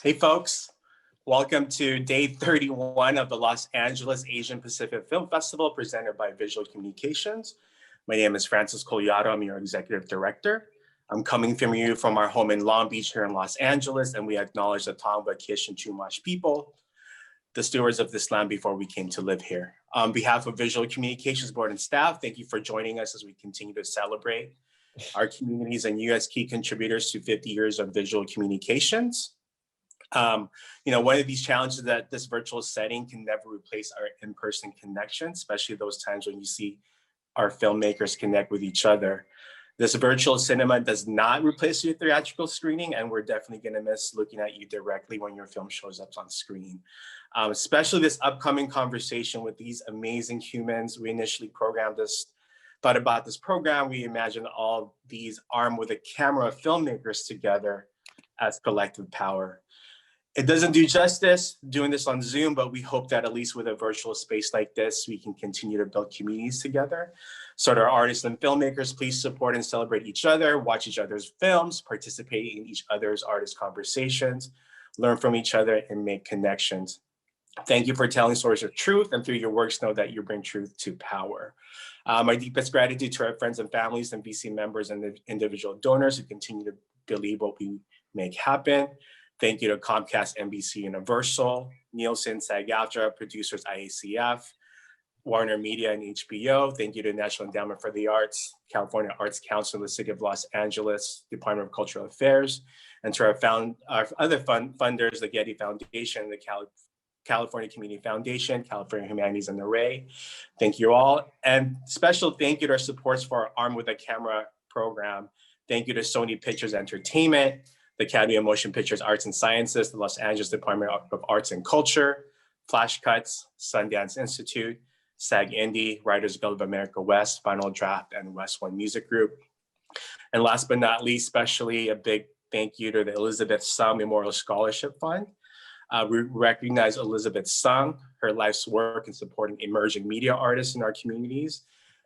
Hey folks, welcome to day 31 of the Los Angeles Asian Pacific Film Festival presented by Visual Communications. My name is Francis Collado, I'm your executive director. I'm coming from you from our home in Long Beach here in Los Angeles, and we acknowledge the Tongva, Kish, and Chumash people, the stewards of this land before we came to live here. On behalf of Visual Communications Board and staff, thank you for joining us as we continue to celebrate our communities and you as key contributors to 50 years of visual communications. One of these challenges that this virtual setting can never replace our in-person connection, especially those times when you see our filmmakers connect with each other. This virtual cinema does not replace your theatrical screening, and we're definitely gonna miss looking at you directly when your film shows up on screen. Especially this upcoming conversation with these amazing humans. We initially thought about this program. We imagined all these armed with a camera filmmakers together as collective power. It doesn't do justice doing this on Zoom, but we hope that at least with a virtual space like this, we can continue to build communities together. So to our artists and filmmakers, please support and celebrate each other, watch each other's films, participate in each other's artist conversations, learn from each other, and make connections. Thank you for telling stories of truth, and through your works, know that you bring truth to power. My deepest gratitude to our friends and families and VC members and the individual donors who continue to believe what we make happen. Thank you to Comcast, NBC Universal, Nielsen, SAG-AFTRA, producers IACF, Warner Media and HBO. Thank you to National Endowment for the Arts, California Arts Council, the City of Los Angeles, Department of Cultural Affairs, and to our other funders, the Getty Foundation, the California Community Foundation, California Humanities and Array. Thank you all. And special thank you to our supports for our Armed with a Camera program. Thank you to Sony Pictures Entertainment, the Academy of Motion Pictures Arts and Sciences, the Los Angeles Department of Arts and Culture, Flash Cuts, Sundance Institute, SAG Indie, Writers Guild of America West, Final Draft, and West One Music Group. And last but not least, especially a big thank you to the Elizabeth Sung Memorial Scholarship Fund. We recognize Elizabeth Sung, her life's work in supporting emerging media artists in our communities,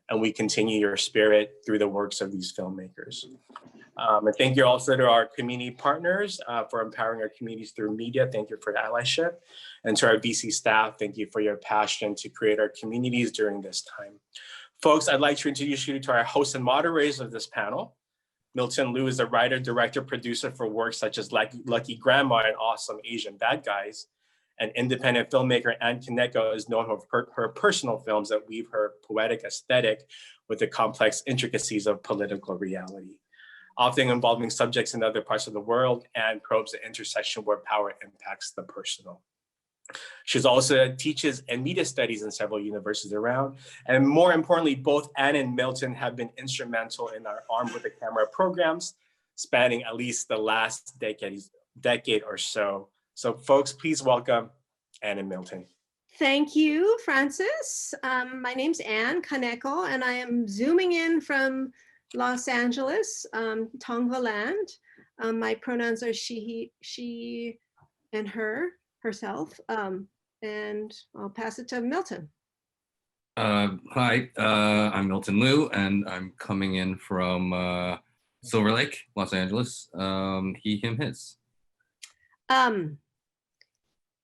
and we continue your spirit through the works of these filmmakers. And thank you also to our community partners for empowering our communities through media. Thank you for allyship. And to our VC staff, thank you for your passion to create our communities during this time. Folks, I'd like to introduce you to our hosts and moderators of this panel. Milton Liu is a writer, director, producer for works such as Lucky Grandma and Awesome Asian Bad Guys. An independent filmmaker, Ann Kaneko is known for her personal films that weave her poetic aesthetic with the complex intricacies of political reality, often involving subjects in other parts of the world, and probes the intersection where power impacts the personal. She's also teaches in media studies in several universities around. And more importantly, both Ann and Milton have been instrumental in our Armed with a Camera programs, spanning at least the last decade or so. So folks, please welcome Ann and Milton. Thank you, Francis. My name's Ann Kaneko, and I am zooming in from Los Angeles, Tongva land. My pronouns are she, and herself, and I'll pass it to Milton. Hi, I'm Milton Liu, and I'm coming in from Silver Lake, Los Angeles. He, him, his.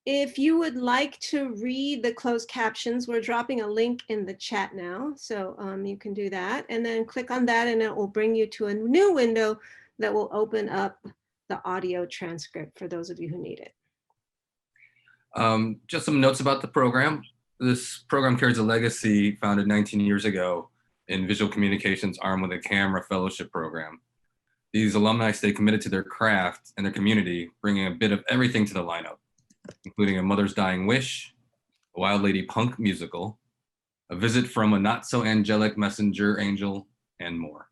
If you would like to read the closed captions, we're dropping a link in the chat now, so you can do that, and then click on that and it will bring you to a new window that will open up the audio transcript for those of you who need it. Just some notes about the program. This program carries a legacy founded 19 years ago in Visual Communications Armed with a Camera Fellowship Program. These alumni stay committed to their craft and their community, bringing a bit of everything to the lineup, including A Mother's Dying Wish, a Wild Lady Punk musical, a visit from a not-so-angelic messenger angel, and more.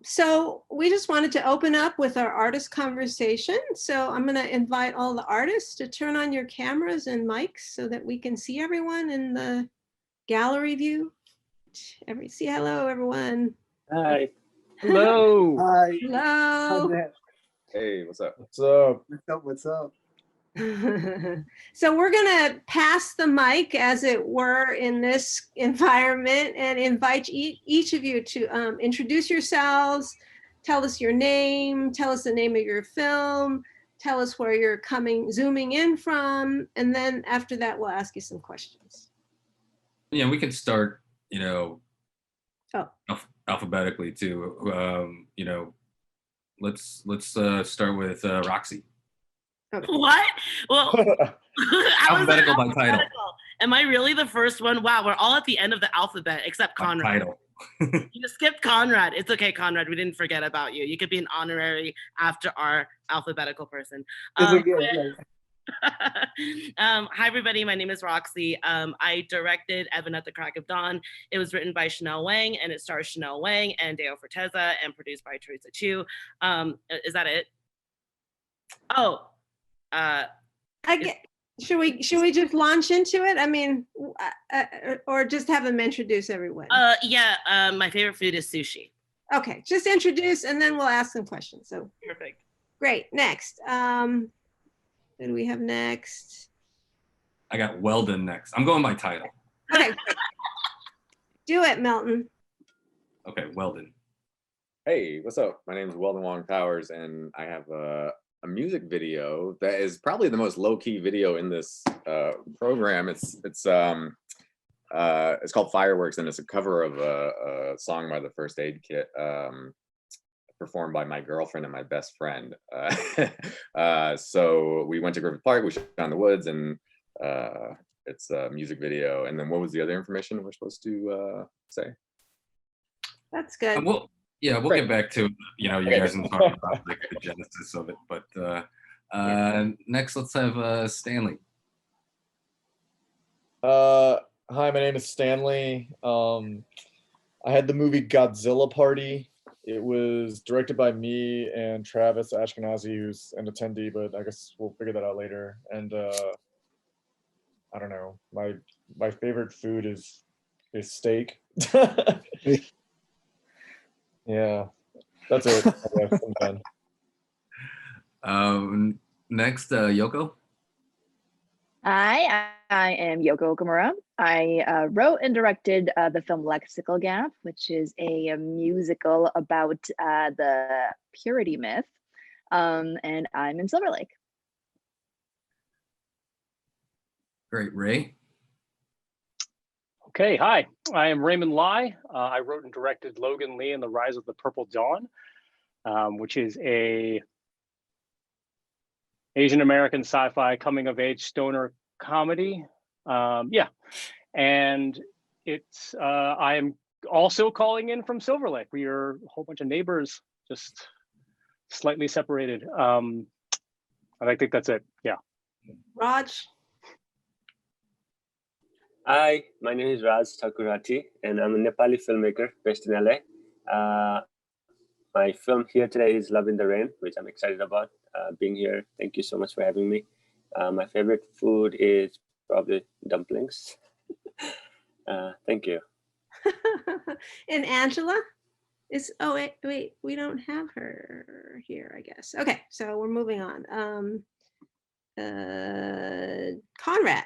So we just wanted to open up with our artist conversation. So I'm going to invite all the artists to turn on your cameras and mics so that we can see everyone in the gallery view. Say hello, everyone. Hi. Hello. Hi. Hello. Hey, what's up? What's up? What's up? What's up? So we're going to pass the mic, as it were, in this environment and invite each of you to introduce yourselves, tell us your name, tell us the name of your film, tell us where you're zooming in from, and then after that, we'll ask you some questions. Yeah, we can start, Oh, alphabetically too. Let's start with Roxy. okay. What? Well, I was Alphabetical by title. alphabetical. Am I really the first one? Wow, we're all at the end of the alphabet except By Conrad. title. You skipped Conrad. It's okay, Conrad. We didn't forget about you. You could be an honorary after our alphabetical person. Hi, everybody. My name is Roxy. I directed Evan at the Crack of Dawn. It was written by Chanel Wang, and it stars Chanel Wang and Deo Forteza, and produced by Teresa Chu. Is that it? Oh. Should we just launch into it? I mean, or just have them introduce everyone? My favorite food is sushi. Okay, just introduce and then we'll ask some questions. So Perfect. Great. Next. Who do we have next? I got Weldon next. I'm going by title. Okay. Do it, Milton. Okay, Weldon. Hey, what's up? My name is Weldon Wong Powers, and I have a music video that is probably the most low-key video in this program. It's called Fireworks, and it's a cover of a song by the First Aid Kit, performed by my girlfriend and my best friend. So we went to Griffith Park, we shot in the woods, and it's a music video. And then what was the other information we're supposed to say? That's good. We'll get back to you guys and talk about like the genesis of it. But next, let's have Stanley. Hi, my name is Stanley. I had the movie Godzilla Party. It was directed by me and Travis Ashkenazi, who's an attendee, but I guess we'll figure that out later. And I don't know. My favorite food is steak. Yeah, that's it. I guess I'm done. Next, Yoko. Hi, I am Yoko Okamura. I wrote and directed the film Lexical Gap, which is a musical about the purity myth, and I'm in Silver Lake. Great, Ray. Okay, hi, I am Raymond Lai. I wrote and directed Logan Lee and the Rise of the Purple Dawn, which is a Asian American sci-fi coming of age stoner comedy. And it's I am also calling in from Silver Lake. We are a whole bunch of neighbors, just slightly separated. And I think that's it. Yeah. Raj. Hi, my name is Raj Thakurati, and I'm a Nepali filmmaker based in LA. My film here today is Love in the Rain, which I'm excited about being here. Thank you so much for having me. My favorite food is probably dumplings. Thank you. And Angela is, oh, wait, we don't have her here, I guess. Okay, so we're moving on. Conrad,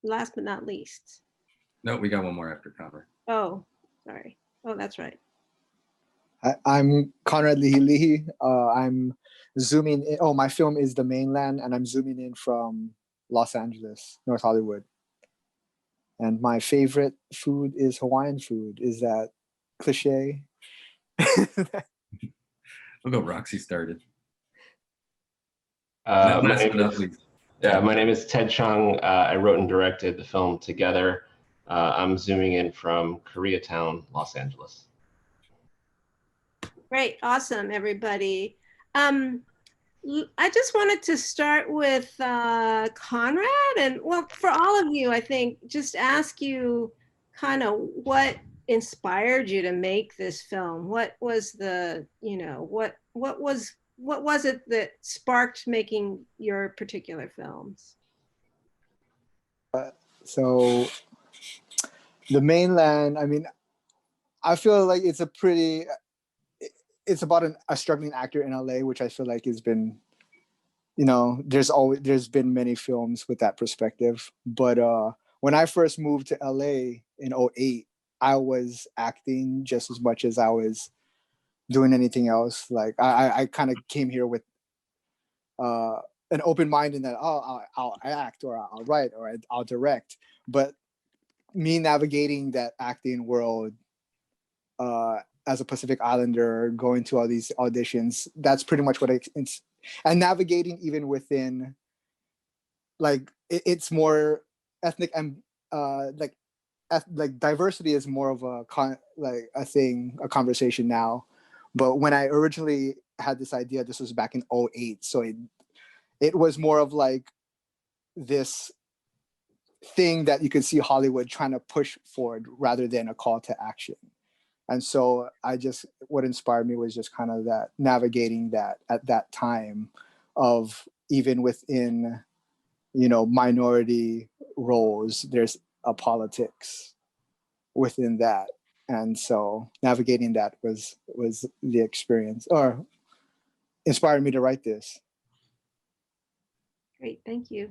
last but not least. No, we got one more after Conrad. Oh, sorry. Oh, that's right. I'm Conrad Lihi. I'm zooming in. Oh, my film is The Mainland, and I'm zooming in from Los Angeles, North Hollywood. And my favorite food is Hawaiian food. Is that cliche? We'll go Roxy started. My name is Ted Chung. I wrote and directed the film Together. I'm zooming in from Koreatown, Los Angeles. Great, awesome, everybody. I just wanted to start with Conrad, and well, for all of you, I think, just ask you kind of what inspired you to make this film. What was the, what was it that sparked making your particular films? So The Mainland, I mean, I feel like it's about a struggling actor in LA, which I feel like has been, there's been many films with that perspective. But when I first moved to LA in 2008, I was acting just as much as I was doing anything else. Like I kind of came here with an open mind in that, oh, I'll act or I'll write or I'll direct. But me navigating that acting world as a Pacific Islander, going to all these auditions, that's pretty much what it's, and navigating even within, like, it's more ethnic and like diversity is more of a a conversation now. But when I originally had this idea, this was back in 2008. So it was more of like this thing that you could see Hollywood trying to push forward rather than a call to action. And so what inspired me was just kind of that, navigating that at that time of, even within, minority roles, there's a politics within that. And so navigating that was the experience, or inspired me to write this. Great, thank you.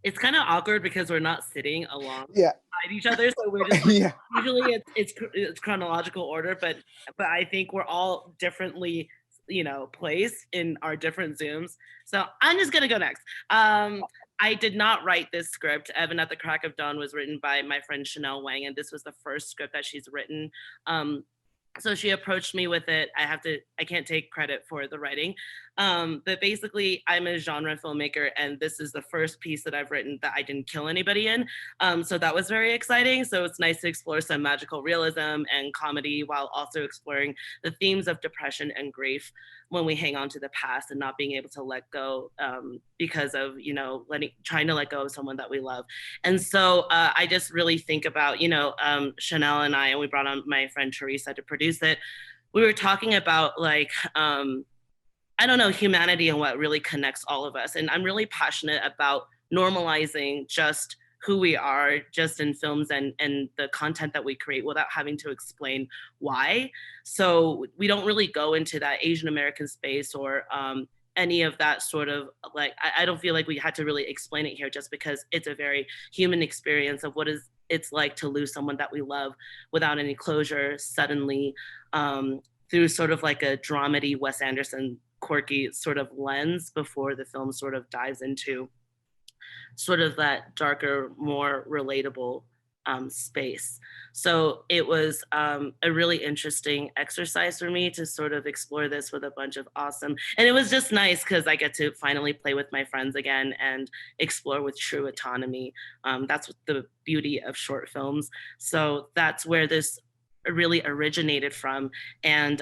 It's kind of awkward because we're not sitting alongside Yeah. each other, so we're just like, Yeah. usually it's chronological order, but I think we're all differently, placed in our different Zooms. So I'm just gonna go next. I did not write this script. Evan at the Crack of Dawn was written by my friend Chanel Wang, and this was the first script that she's written. So she approached me with it. I can't take credit for the writing. But basically I'm a genre filmmaker, and this is the first piece that I've written that I didn't kill anybody in. So that was very exciting. So it's nice to explore some magical realism and comedy while also exploring the themes of depression and grief when we hang on to the past and not being able to let go because of, trying to let go of someone that we love. And so I just really think about, Chanel and I, and we brought on my friend Teresa to produce it. We were talking about humanity and what really connects all of us. And I'm really passionate about normalizing just who we are, just in films and the content that we create, without having to explain why. So we don't really go into that Asian American space or any of that sort of, I don't feel like we had to really explain it here, just because it's a very human experience of what it's like to lose someone that we love without any closure suddenly, through sort of like a dramedy Wes Anderson quirky sort of lens, before the film sort of dives into sort of that darker, more relatable space. So it was a really interesting exercise for me to sort of explore this with a bunch of awesome, and it was just nice because I get to finally play with my friends again and explore with true autonomy. That's the beauty of short films. So that's where this really originated from. And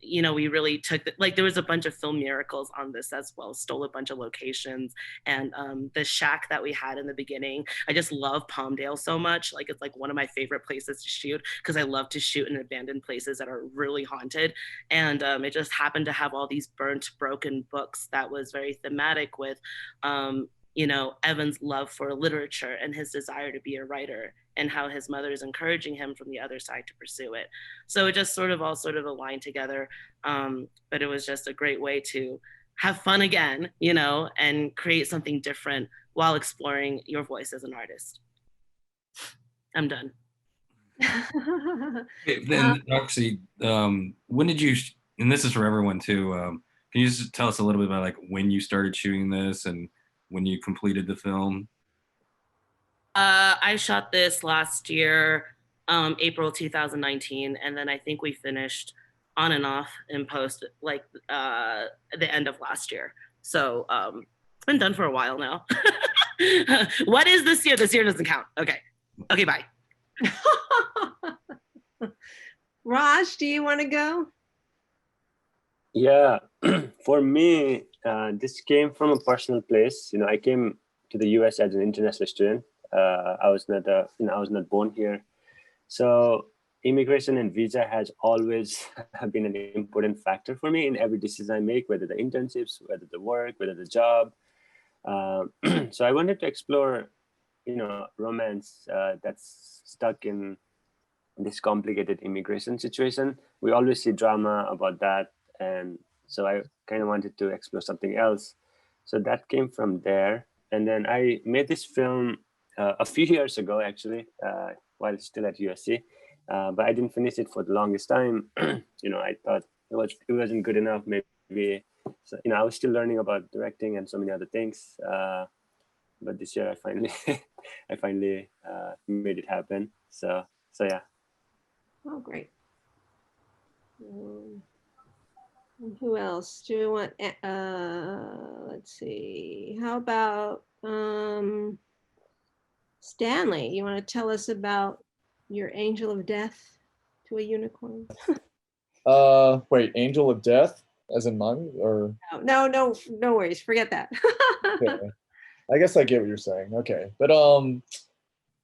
we really took there was a bunch of film miracles on this as well, stole a bunch of locations, and the shack that we had in the beginning, I just love Palmdale so much. It's like one of my favorite places to shoot, because I love to shoot in abandoned places that are really haunted. And it just happened to have all these burnt, broken books that was very thematic with Evan's love for literature and his desire to be a writer, and how his mother is encouraging him from the other side to pursue it. So it just all aligned together. But it was just a great way to have fun again, and create something different while exploring your voice as an artist. I'm done. Then actually, when did you, and this is for everyone too, can you just tell us a little bit about when you started shooting this and when you completed the film? I shot this last year, April 2019, and then I think we finished on and off in post the end of last year. So it's been done for a while now. What is this year? This year doesn't count. Okay, bye. Raj, do you want to go? Yeah, for me, this came from a personal place. I came to the US as an international student. I was not born here. So immigration and visa has always been an important factor for me in every decision I make, whether the internships, whether the work, whether the job. So I wanted to explore, romance that's stuck in this complicated immigration situation. We always see drama about that. And so I kind of wanted to explore something else. So that came from there. And then I made this film a few years ago, actually, while still at USC, but I didn't finish it for the longest time. I thought it wasn't good enough. Maybe maybe. So, I was still learning about directing and so many other things. But this year I finally, I finally made it happen. So yeah. Oh, great. And who else do we want? Let's see. How about Stanley? You want to tell us about your angel of death to a unicorn? Wait, Angel of Death, as in mine, or No worries. Forget that. okay. I guess I get what you're saying. Okay, but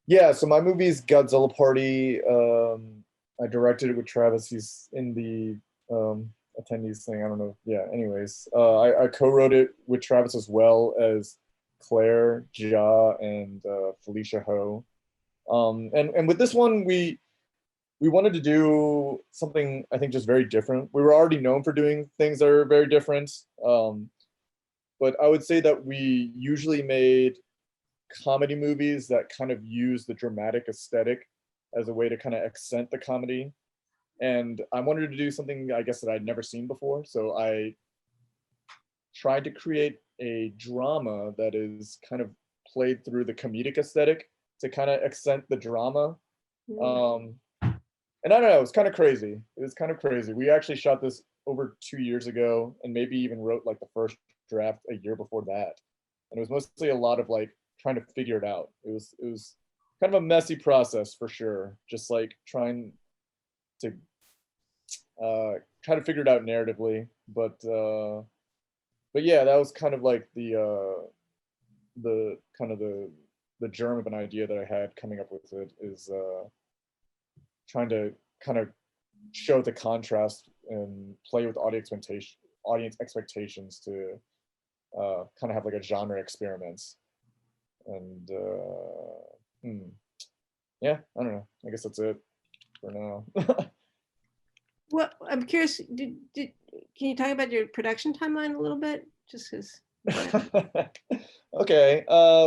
yeah. So my movie's Godzilla Party. I directed it with Travis. He's in the attendees thing. I don't know. Yeah. Anyways, I co-wrote it with Travis as well as Claire, Ja, and Felicia Ho. And with this one, we wanted to do something, I think, just very different. We were already known for doing things that are very different. But I would say that we usually made comedy movies that kind of use the dramatic aesthetic as a way to kind of accent the comedy. And I wanted to do something, I guess, that I'd never seen before. So I tried to create a drama that is kind of played through the comedic aesthetic to kind of accent the drama. And I don't know, it's kind of crazy. It's kind of crazy. We actually shot this over 2 years ago and maybe even wrote like the first draft a year before that. And it was mostly a lot of like trying to figure it out. It was kind of a messy process for sure. Just like trying to try to figure it out narratively. But yeah, that was kind of like the germ of an idea that I had coming up with it, is trying to kind of show the contrast and play with audience expectations to kind of have like a genre experiments. And yeah, I don't know. I guess that's it for now. Well, I'm curious. Can you talk about your production timeline a little bit? Just because. Okay.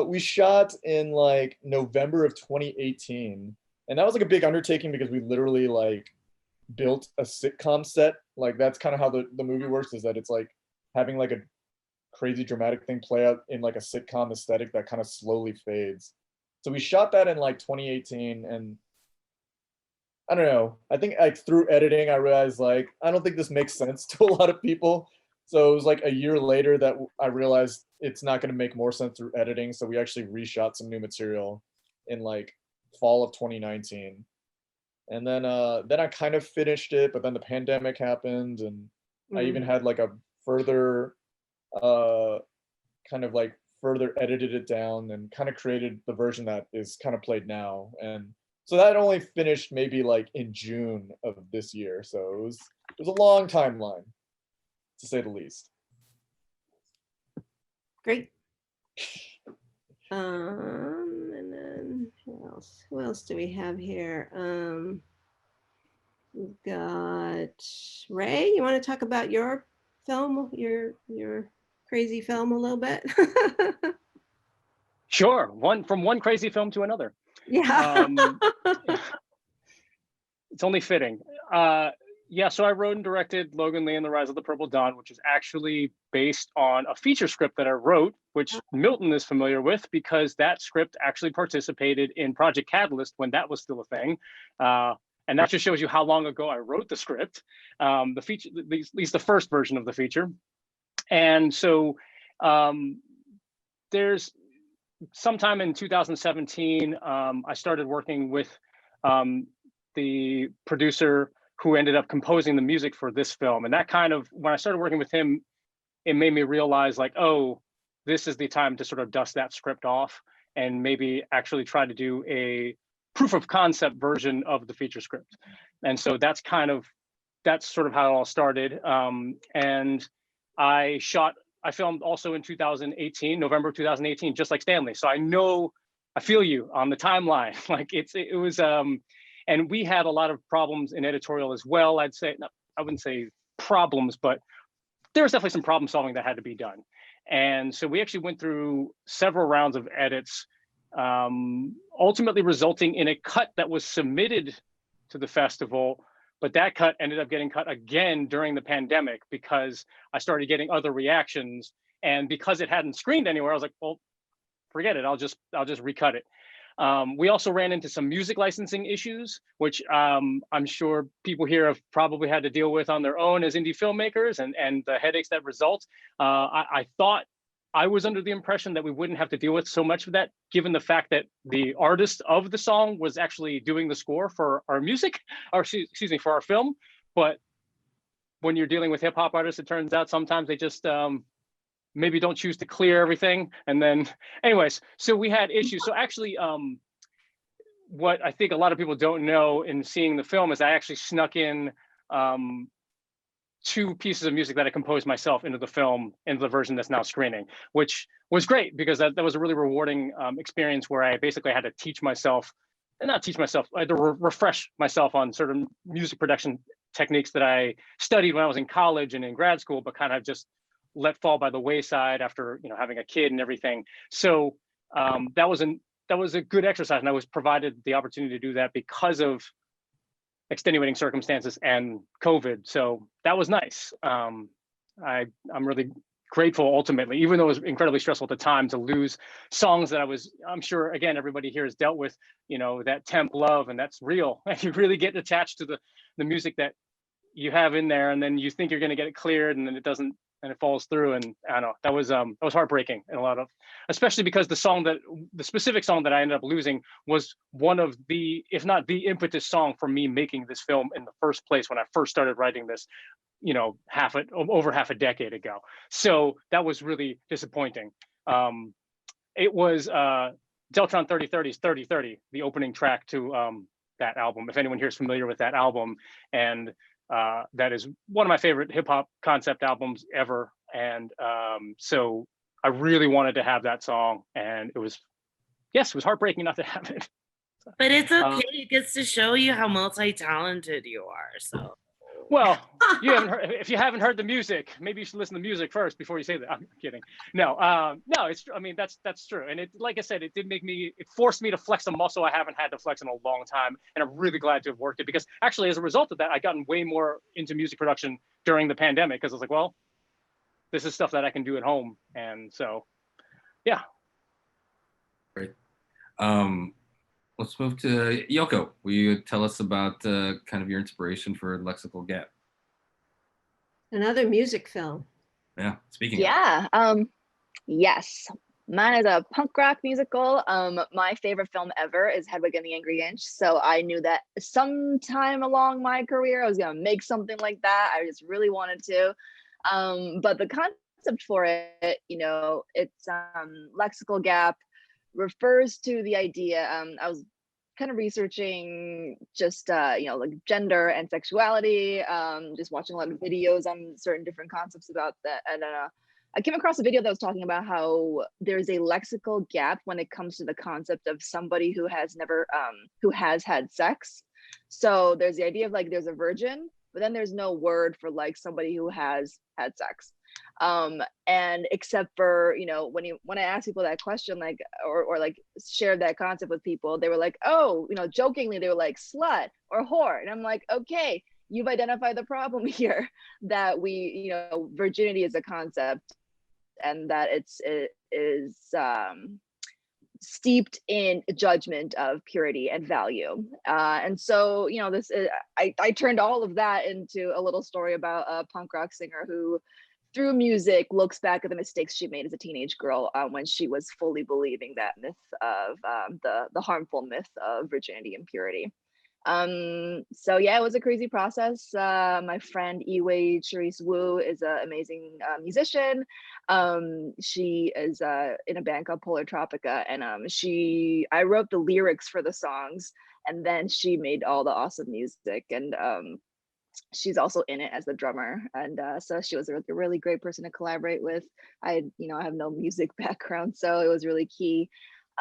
We shot in like November of 2018. And that was like a big undertaking because we literally like built a sitcom set. Like that's kind of how the movie works, is that it's like having like a crazy dramatic thing play out in like a sitcom aesthetic that kind of slowly fades. So we shot that in like 2018, and I don't know. I think like through editing, I realized like, I don't think this makes sense to a lot of people. So it was like a year later that I realized it's not going to make more sense through editing. So we actually reshot some new material in like fall of 2019. And then I kind of finished it, but then the pandemic happened, and I even had like a further kind of like further edited it down and kind of created the version that is kind of played now. And so that only finished maybe like in June of this year. So it was a long timeline, to say the least. Great. And then who else do we have here? We've got Ray. You want to talk about your film, your crazy film a little bit? Sure. From one crazy film to another. Yeah. It's only fitting. Yeah, so I wrote and directed Logan Lee and the Rise of the Purple Dawn, which is actually based on a feature script that I wrote, which Milton is familiar with because that script actually participated in Project Catalyst when that was still a thing. And that just shows you how long ago I wrote the script, the feature, at least the first version of the feature. And so there's sometime in 2017, I started working with the producer who ended up composing the music for this film. And that kind of, when I started working with him, it made me realize like, oh, this is the time to sort of dust that script off and maybe actually try to do a proof of concept version of the feature script. And so that's sort of how it all started. And I filmed also in 2018, November 2018, just like Stanley. So I feel you on the timeline. Like it was, and we had a lot of problems in editorial as well. I'd say, I wouldn't say problems, but there was definitely some problem solving that had to be done. And so we actually went through several rounds of edits, ultimately resulting in a cut that was submitted to the festival, but that cut ended up getting cut again during the pandemic because I started getting other reactions. And because it hadn't screened anywhere, I was like, well, forget it. I'll just recut it. We also ran into some music licensing issues, which I'm sure people here have probably had to deal with on their own as indie filmmakers, and the headaches that result. I thought I was under the impression that we wouldn't have to deal with so much of that, given the fact that the artist of the song was actually doing the score for our music, or excuse me, for our film. But when you're dealing with hip hop artists, it turns out sometimes they just maybe don't choose to clear everything. And then anyways, so we had issues. So actually, what I think a lot of people don't know in seeing the film is I actually snuck in 2 pieces of music that I composed myself into the film, into the version that's now screening, which was great because that was a really rewarding experience where I basically had to teach myself, and not teach myself, I had to refresh myself on certain music production techniques that I studied when I was in college and in grad school, but kind of just let fall by the wayside after, you know, having a kid and everything. So that was a good exercise, and I was provided the opportunity to do that because of extenuating circumstances and COVID. So that was nice. I'm really grateful ultimately, even though it was incredibly stressful at the time to lose songs that I'm sure, again, everybody here has dealt with, you know, that temp love, and that's real. And you really get attached to the music that you have in there, and then you think you're going to get it cleared, and then it doesn't, and it falls through. And I don't know, that was heartbreaking, and a lot of, especially because the specific song that I ended up losing was one of the, if not the impetus song for me making this film in the first place when I first started writing this, you know, over half a decade ago. So that was really disappointing. It was Deltron 3030's 3030, the opening track to that album, if anyone here is familiar with that album. And that is one of my favorite hip hop concept albums ever. And so I really wanted to have that song, and it was heartbreaking not to have it. But it's okay. It gets to show you how multi-talented you are. So, well, if you haven't heard the music, maybe you should listen to music first before you say that. I'm kidding. No, it's, I mean, that's true. And it, like I said, it forced me to flex a muscle I haven't had to flex in a long time. And I'm really glad to have worked it, because actually, as a result of that, I've gotten way more into music production during the pandemic, because I was like, well, this is stuff that I can do at home. And so, yeah. Great. Let's move to Yoko. Will you tell us about kind of your inspiration for Lexical Gap? Another music film. Yeah, speaking Yeah, yes. Mine is a punk rock musical. My favorite film ever is Hedwig and the Angry Inch. So I knew that sometime along my career, I was gonna make something like that. I just really wanted to. But the concept for it, you know, it's Lexical Gap refers to the idea. I was kind of researching just you know, like gender and sexuality, just watching a lot of videos on certain different concepts about that. And I came across a video that was talking about how there's a lexical gap when it comes to the concept of somebody who has never who has had sex. So there's the idea of like there's a virgin, but then there's no word for like somebody who has had sex. And except for, you know, when I asked people that question, like, or like shared that concept with people, they were like, oh, you know, jokingly, they were like slut or whore. And I'm like, okay, you've identified the problem here, that we, you know, virginity is a concept, and that it is steeped in judgment of purity and value. And so, you know, this is, I turned all of that into a little story about a punk rock singer who, through music, looks back at the mistakes she made as a teenage girl when she was fully believing that myth of the harmful myth of virginity and purity. So yeah, it was a crazy process. My friend Iwei Charisse Wu is an amazing musician. She is in a band called Polar Tropica, and I wrote the lyrics for the songs, and then she made all the awesome music. And she's also in it as the drummer, and so she was a really great person to collaborate with. I have no music background, so it was really key.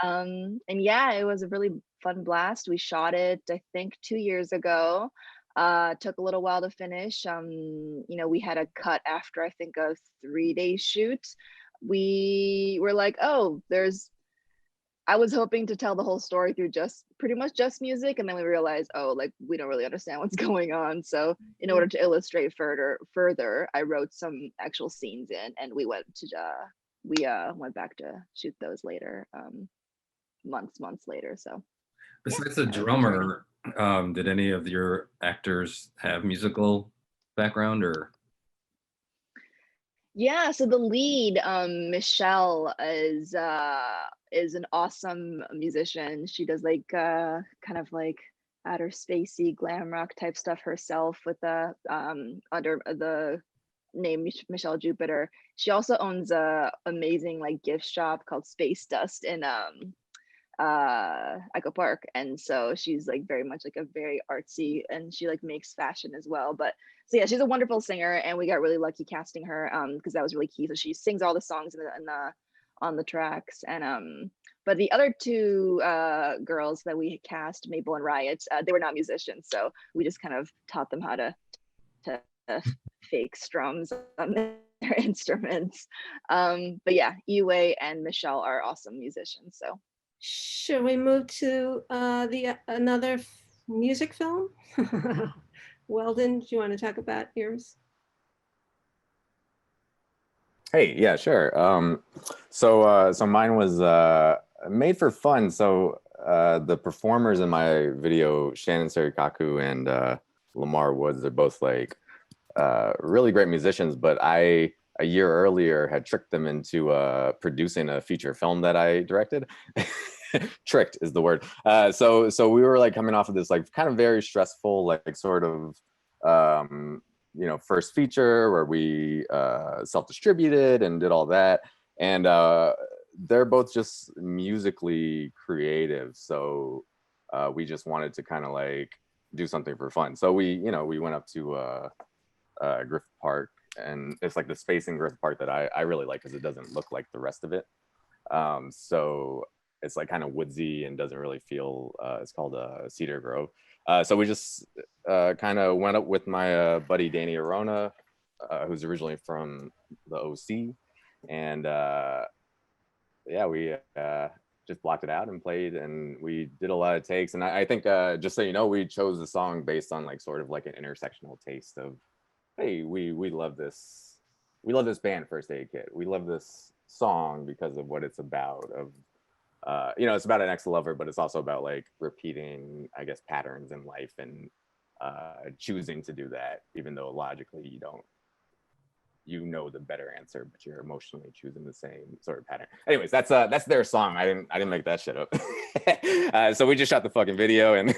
And yeah, it was a really fun blast. We shot it, I think, 2 years ago. Took a little while to finish. You know, we had a cut after, I think, a 3-day shoot. We were like, oh, there's I was hoping to tell the whole story through pretty much just music, and then we realized, oh, like we don't really understand what's going on. So in order to illustrate further, I wrote some actual scenes in, and we went back to shoot those later, months later. So Besides the drummer, did any of your actors have musical background or? yeah, so the lead, Michelle, is an awesome musician. She does like kind of like outer spacey glam rock type stuff herself with the under the name Michelle Jupiter. She also owns a amazing like gift shop called Space Dust in Echo Park, and so she's like very much like a very artsy, and she like makes fashion as well. But so yeah, she's a wonderful singer, and we got really lucky casting her because that was really key. So she sings all the songs in the on the tracks, and but the other two girls that we cast, Maple and Riot, they were not musicians, so we just kind of taught them how to fake strums on their instruments. But yeah, Iwe and Michelle are awesome musicians. So should we move to another music film? Weldon, do you want to talk about yours? Hey, yeah, sure. So mine was made for fun. So the performers in my video, Shannon Serikaku and Lamar Woods, they're both like really great musicians, but a year earlier had tricked them into producing a feature film that I directed. Tricked is the word. So we were like coming off of this like kind of very stressful like sort of first feature where we self-distributed and did all that, and they're both just musically creative, so we just wanted to kind of like do something for fun. So we went up to Griffith Park, and it's like the space in Griffith Park that I really like because it doesn't look like the rest of it. So it's like kind of woodsy and doesn't really feel, it's called Cedar Grove. So we just kind of went up with my buddy Danny Arona, who's originally from the OC. And yeah, we just blocked it out and played, and we did a lot of takes. And I think, just so you know, we chose the song based on like sort of like an intersectional taste of, hey, we love this. We love this band, First Aid Kit. We love this song because of what it's about. It's about an ex-lover, but it's also about like repeating, I guess, patterns in life and choosing to do that, even though logically you don't, the better answer, but you're emotionally choosing the same sort of pattern. Anyways, that's their song. I didn't make that shit up. So we just shot the fucking video and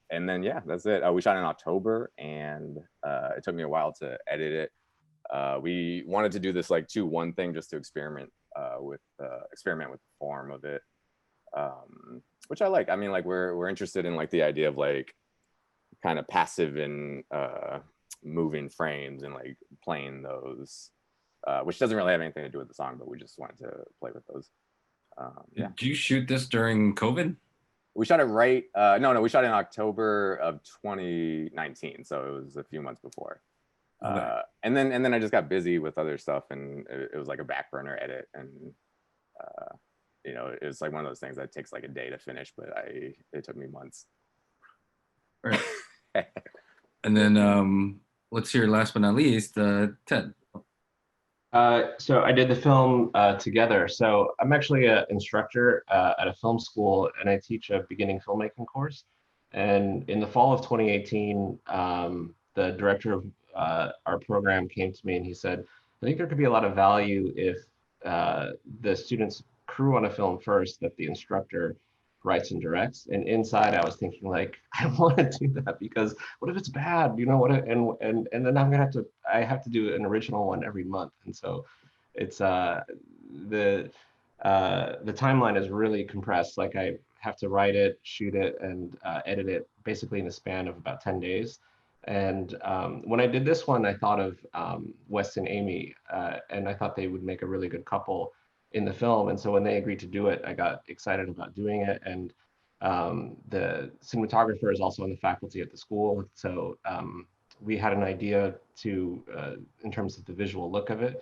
and then yeah, that's it. We shot in October, and it took me a while to edit it. We wanted to do this like 2-1 thing just to experiment with the form of it, which I like. I mean, like we're interested in like the idea of like kind of passive and moving frames and like playing those, which doesn't really have anything to do with the song, but we just wanted to play with those. Yeah. Did you shoot this during COVID? We shot it right. No, we shot it in October of 2019, so it was a few months before. Okay. And then I just got busy with other stuff, and it was like a back burner edit, and it was like one of those things that takes like a day to finish, but it took me months. Right. And then let's hear last but not least, Ted. So I did the film together. So I'm actually an instructor at a film school, and I teach a beginning filmmaking course. And in the fall of 2018, the director of our program came to me and he said, I think there could be a lot of value if the students crew on a film first that the instructor writes and directs. And inside I was thinking like, I don't want to do that because what if it's bad? And then I have to do an original one every month. And so it's the timeline is really compressed. Like I have to write it, shoot it, and edit it basically in a span of about 10 days. And when I did this one, I thought of Wes and Amy, and I thought they would make a really good couple in the film. And so when they agreed to do it, I got excited about doing it. And the cinematographer is also on the faculty at the school. So we had an idea to, in terms of the visual look of it.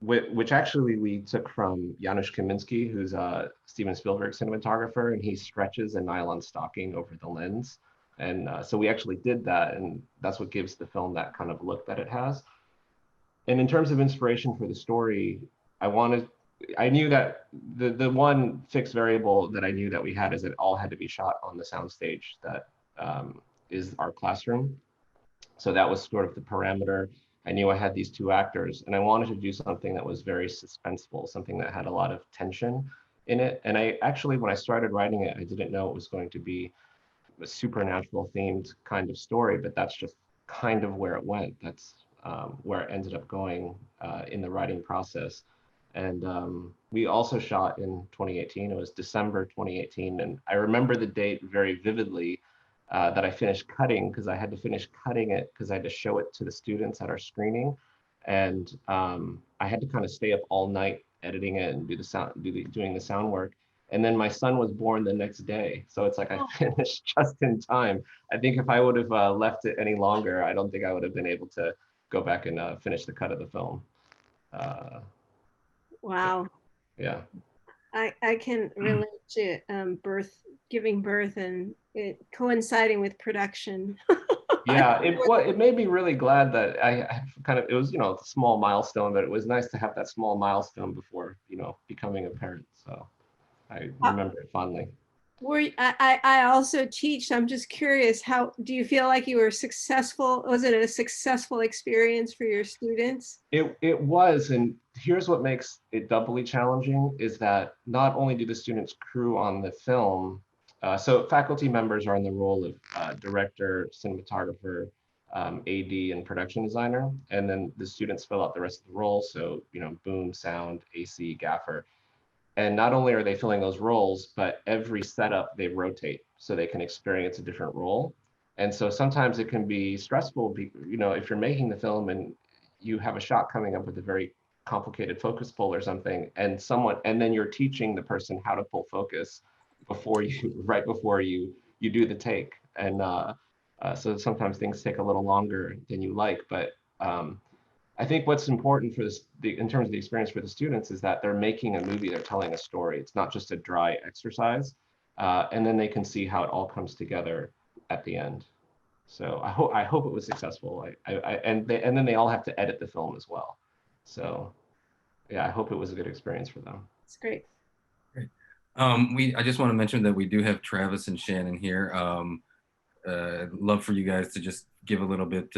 which actually we took from Janusz Kaminski, who's Steven Spielberg's cinematographer, and he stretches a nylon stocking over the lens. And so we actually did that, and that's what gives the film that kind of look that it has. And in terms of inspiration for the story, I knew that the one fixed variable that I knew that we had is it all had to be shot on the soundstage that is our classroom. So that was sort of the parameter. I knew I had these two actors, and I wanted to do something that was very suspenseful, something that had a lot of tension in it. And I actually, when I started writing it, I didn't know it was going to be a supernatural themed kind of story, but that's just kind of where it went. That's where it ended up going in the writing process. And we also shot in 2018. It was December 2018. And I remember the date very vividly that I finished cutting, because I had to finish cutting it because I had to show it to the students at our screening. And I had to kind of stay up all night editing it and doing the sound work. And then my son was born the next day. So it's like I finished just in time. I think if I would have left it any longer, I don't think I would have been able to go back and finish the cut of the film. Wow. Yeah. I can relate to giving birth and it coinciding with production. Yeah, it made me really glad that I kind of, it was, a small milestone, but it was nice to have that small milestone before, becoming a parent. So I remember it fondly. I also teach, so I'm just curious, how do you feel like you were successful? Was it a successful experience for your students? It was, and here's what makes it doubly challenging is that not only do the students crew on the film, so faculty members are in the role of director, cinematographer, AD, and production designer, and then the students fill out the rest of the roles. So, boom, sound, AC, gaffer. And not only are they filling those roles, but every setup they rotate so they can experience a different role. And so sometimes it can be stressful, if you're making the film and you have a shot coming up with a very complicated focus pull or something, and then you're teaching the person how to pull focus right before you do the take. And so sometimes things take a little longer than you like, but I think what's important for in terms of the experience for the students is that they're making a movie, they're telling a story. It's not just a dry exercise. And then they can see how it all comes together at the end. So I hope it was successful. And then they all have to edit the film as well. So yeah, I hope it was a good experience for them. It's great. Great. I just want to mention that we do have Travis and Shannon here. I'd love for you guys to just give a little bit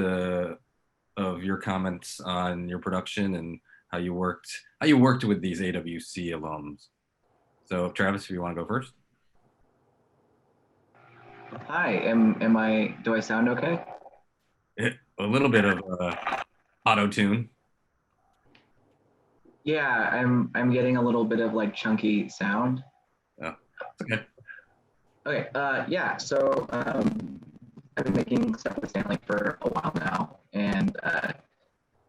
of your comments on your production and how you worked with these AWC alums. So Travis, if you want to go first. Hi, do I sound okay? A little bit of auto tune. Yeah, I'm getting a little bit of like chunky sound. Oh, okay. Okay, yeah, so I've been making stuff with Stanley for a while now, and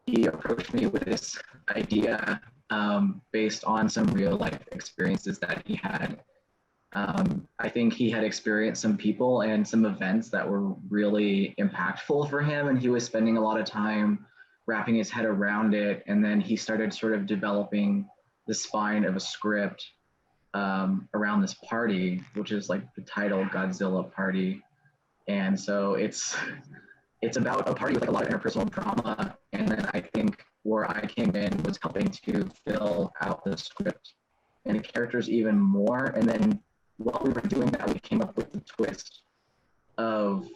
he approached me with this idea based on some real life experiences that he had. I think he had experienced some people and some events that were really impactful for him, and he was spending a lot of time wrapping his head around it. And then he started sort of developing the spine of a script around this party, which is like the title Godzilla Party. And so it's about a party with like a lot of interpersonal drama. And then I think where I came in was helping to fill out the script and the characters even more. And then while we were doing that, we came up with the twist of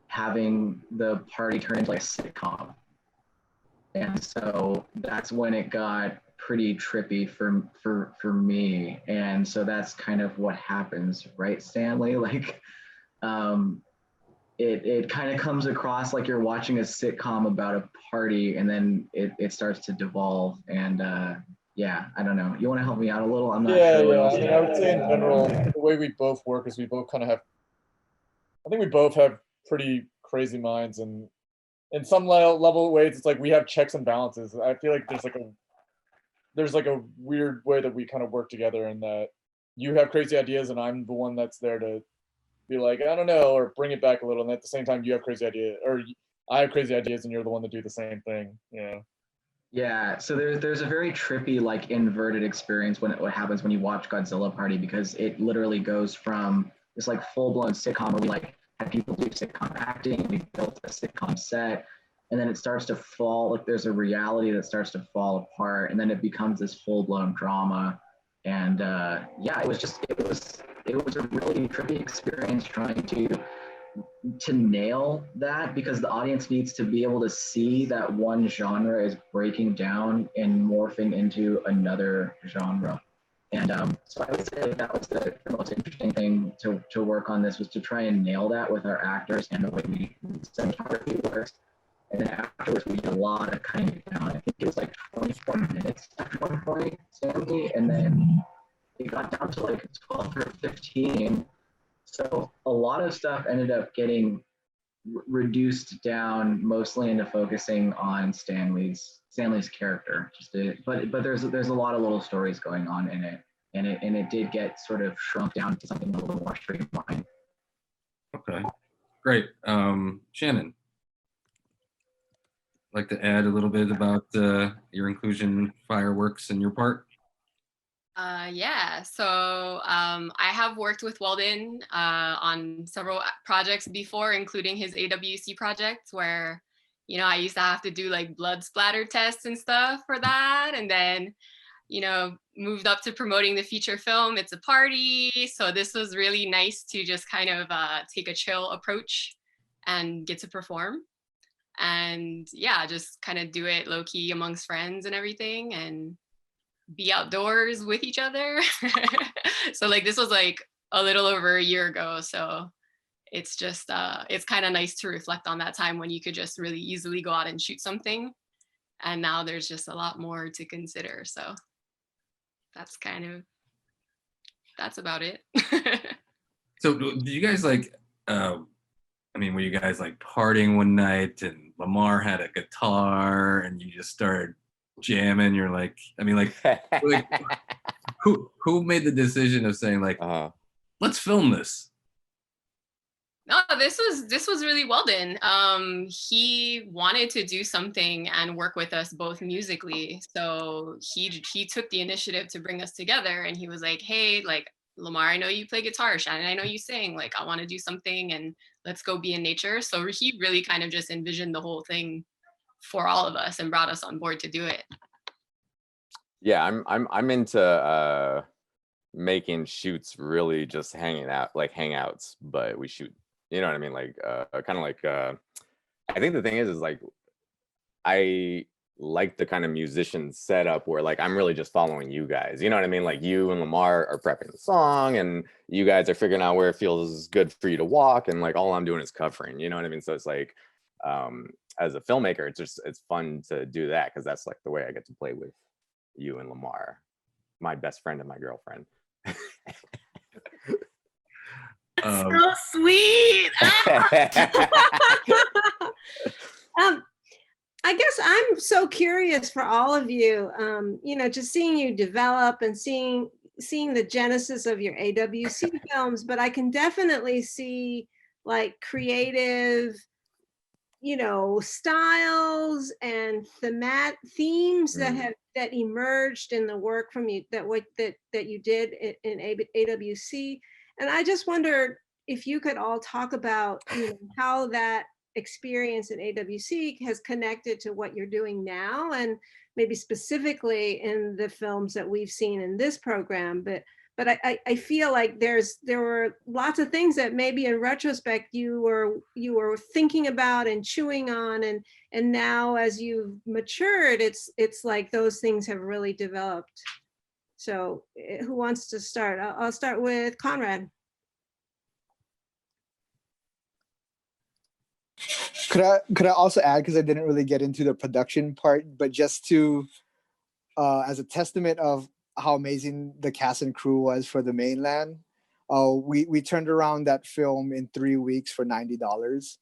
having the party turn into like a sitcom. And so that's when it got pretty trippy for me. And so that's kind of what happens, right, Stanley? Like, it kind of comes across like you're watching a sitcom about a party, and then it starts to devolve. And yeah, I don't know. You want to help me out a little? I'm not sure what else. I mean, I would say in general, the way we both work is we both kind of have, I think we both have pretty crazy minds, and in some level ways, it's like we have checks and balances. I feel like there's like a weird way that we kind of work together, in that you have crazy ideas and I'm the one that's there to be like, I don't know, or bring it back a little. And at the same time, you have crazy ideas, or I have crazy ideas and you're the one to do the same thing, you know? Yeah, so there's a very trippy, like, inverted experience what happens when you watch Godzilla Party, because it literally goes from this like full-blown sitcom where we like had people do sitcom acting and we built a sitcom set, and then it starts to fall, like there's a reality that starts to fall apart, and then it becomes this full-blown drama. And yeah, it was a really trippy experience trying to nail that, because the audience needs to be able to see that one genre is breaking down and morphing into another genre. And so I would say that was the most interesting thing to work on this, was to try and nail that with our actors and the way cinematography works. And then afterwards, we did a lot of cutting it down. I think it was like 24 minutes at one point, Sandy, and then it got down to like 12 or 15. So a lot of stuff ended up getting reduced down, mostly into focusing on Stanley's character. But there's a lot of little stories going on in it, and it did get sort of shrunk down to something a little more streamlined. Okay, great. Shannon, like to add a little bit about your inclusion fireworks and your part? Yeah, so I have worked with Weldon on several projects before, including his AWC project, where, you know, I used to have to do like blood splatter tests and stuff for that. And then, you know, moved up to promoting the feature film, It's a Party. So this was really nice to just kind of take a chill approach and get to perform. And yeah, just kind of do it low key amongst friends and everything, and be outdoors with each other. So like this was like a little over a year ago. So it's just, it's kind of nice to reflect on that time when you could just really easily go out and shoot something. And now there's just a lot more to consider. So that's about it. So did you guys like, I mean, were you guys like partying one night and Lamar had a guitar and you just started jamming? You're like, I mean, like who made the decision of saying like, let's film this? No, this was really Weldon. He wanted to do something and work with us both musically. So he took the initiative to bring us together, and he was like, hey, like, Lamar, I know you play guitar, Shannon, I know you sing, like, I want to do something, and let's go be in nature. So he really kind of just envisioned the whole thing for all of us and brought us on board to do it. Yeah, I'm into making shoots really just hanging out, like hangouts, but we shoot, you know what I mean? Like kind of like I think the thing is like I like the kind of musician setup where like I'm really just following you guys, you know what I mean? Like you and Lamar are prepping the song and you guys are figuring out where it feels good for you to walk, and like all I'm doing is covering, you know what I mean? So it's like as a filmmaker, it's fun to do that, because that's like the way I get to play with you and Lamar, my best friend and my girlfriend. So sweet. I guess I'm so curious for all of you, you know, just seeing you develop and seeing the genesis of your AWC films, but I can definitely see like creative, you know, styles and themes that emerged in the work from you that you did in AWC. And I just wonder if you could all talk about, you know, how that experience in AWC has connected to what you're doing now, and maybe specifically in the films that we've seen in this program. But I feel like there were lots of things that maybe in retrospect you were thinking about and chewing on, and now as you've matured, it's like those things have really developed. So who wants to start? I'll start with Conrad. Could I also add, because I didn't really get into the production part, but just to as a testament of how amazing the cast and crew was for the mainland, we turned around that film in 3 weeks for $90,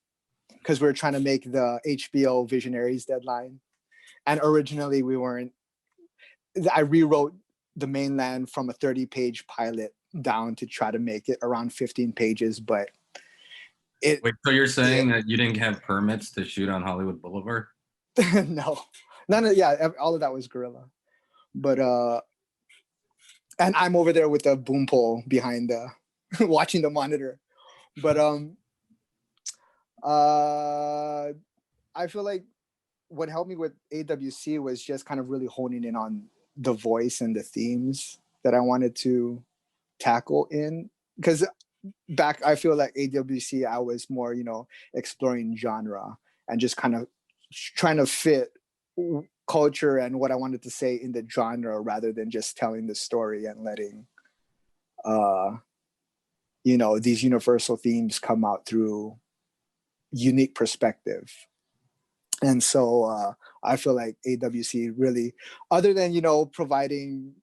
because we were trying to make the HBO Visionaries deadline, and originally we weren't. I rewrote the mainland from a 30-page pilot down to try to make it around 15 pages, but Wait, so you're saying that you didn't have permits to shoot on Hollywood Boulevard? No, None of all of that was guerrilla. But and I'm over there with the boom pole behind the watching the monitor. But I feel like what helped me with AWC was just kind of really honing in on the voice and the themes that I wanted to tackle in, because back I feel like AWC I was more, you know, exploring genre and just kind of trying to fit culture and what I wanted to say in the genre rather than just telling the story and letting you know, these universal themes come out through unique perspective. And so I feel like AWC really, other than, you know, providing,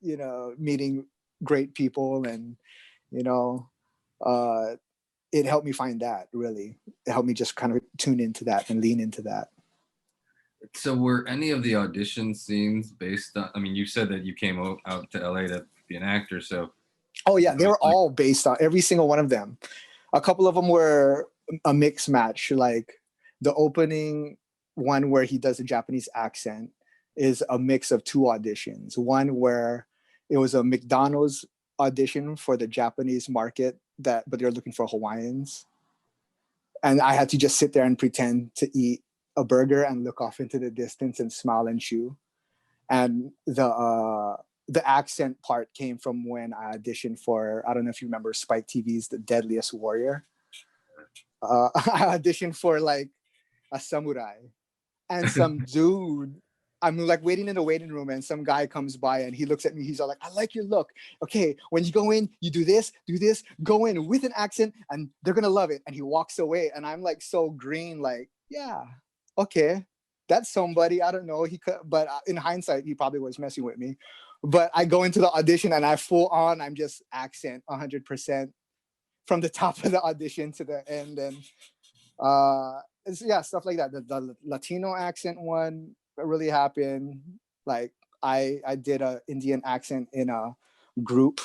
you know, meeting great people and, you know, it helped me find that really. It helped me just kind of tune into that and lean into that. So were any of the audition scenes based on, I mean, you said that you came out to LA to be an actor, so. Oh yeah, they were all based on, every single one of them. A couple of them were a mix match, like the opening one where he does a Japanese accent is a mix of two auditions. One where it was a McDonald's audition for the Japanese market, but they're looking for Hawaiians. And I had to just sit there and pretend to eat a burger and look off into the distance and smile and chew. And the accent part came from when I auditioned for, I don't know if you remember Spike TV's The Deadliest Warrior. I auditioned for like a samurai, and some dude, I'm like waiting in the waiting room, and some guy comes by and he looks at me. He's all like, I like your look. Okay, when you go in, you do this, go in with an accent and they're gonna love it. And he walks away and I'm like so green, like, yeah, okay, that's somebody. I don't know. He could, but in hindsight, he probably was messing with me. But I go into the audition and I'm just accent 100% from the top of the audition to the end. And yeah, stuff like that. The Latino accent one really happened. Like I did a Indian accent in a group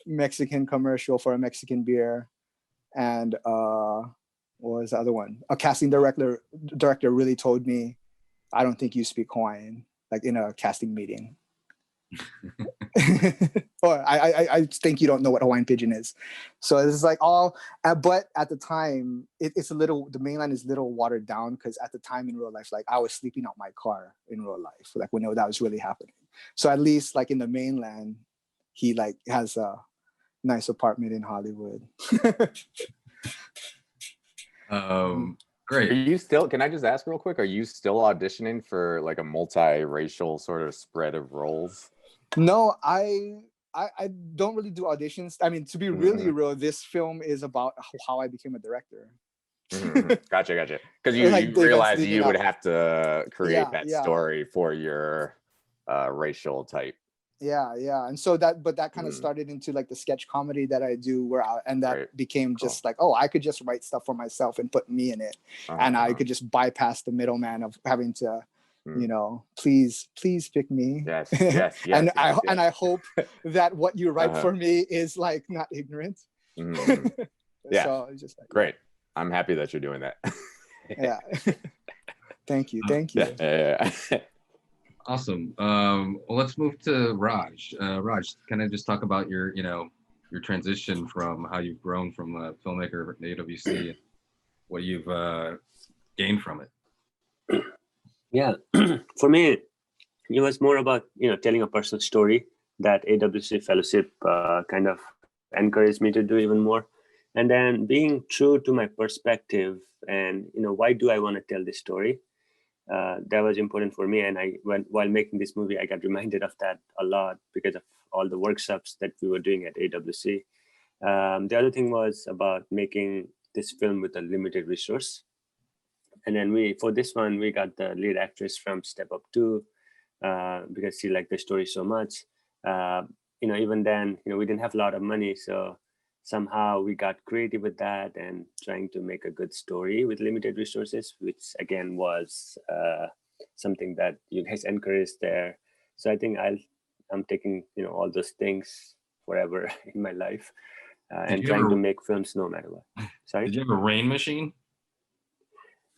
Mexican commercial for a Mexican beer. And what was the other one? A casting director really told me, I don't think you speak Hawaiian, like in a casting meeting. Or I think you don't know what Hawaiian Pidgin is. So it's like all, but at the time, it's a little, the mainland is a little watered down because at the time in real life, like I was sleeping out my car in real life, like when that was really happening. So at least like in the mainland, he like has a nice apartment in Hollywood. Great. Are you still, can I just ask real quick, are you still auditioning for like a multiracial sort of spread of roles? No, I don't really do auditions. I mean, to be really real, this film is about how I became a director. Gotcha. Because you realize you would have to create that story for your racial type. Yeah. And so that kind of started into like the sketch comedy that I do that became just like, oh, I could just write stuff for myself and put me in it. And I could just bypass the middleman of having to, you know, please pick me. Yes. And I hope that what you write for me is like not ignorant. Yeah. So it's just like, great. I'm happy that you're doing that. Yeah. Thank you. Yeah. Awesome. Well, let's move to Raj. Raj, can I just talk about your transition from how you've grown from a filmmaker at AWC and what you've gained from it? Yeah, for me, it was more about, telling a personal story that AWC Fellowship kind of encouraged me to do even more. And then being true to my perspective and, why do I want to tell this story? That was important for me. And while making this movie, I got reminded of that a lot because of all the workshops that we were doing at AWC. The other thing was about making this film with a limited resource. And then for this one, we got the lead actress from Step Up 2 because she liked the story so much. Even then, we didn't have a lot of money. So somehow we got creative with that and trying to make a good story with limited resources, which again was something that you guys encouraged there. So I think I'm taking, all those things forever in my life and trying to make films no matter what. Sorry? Did you have a rain machine?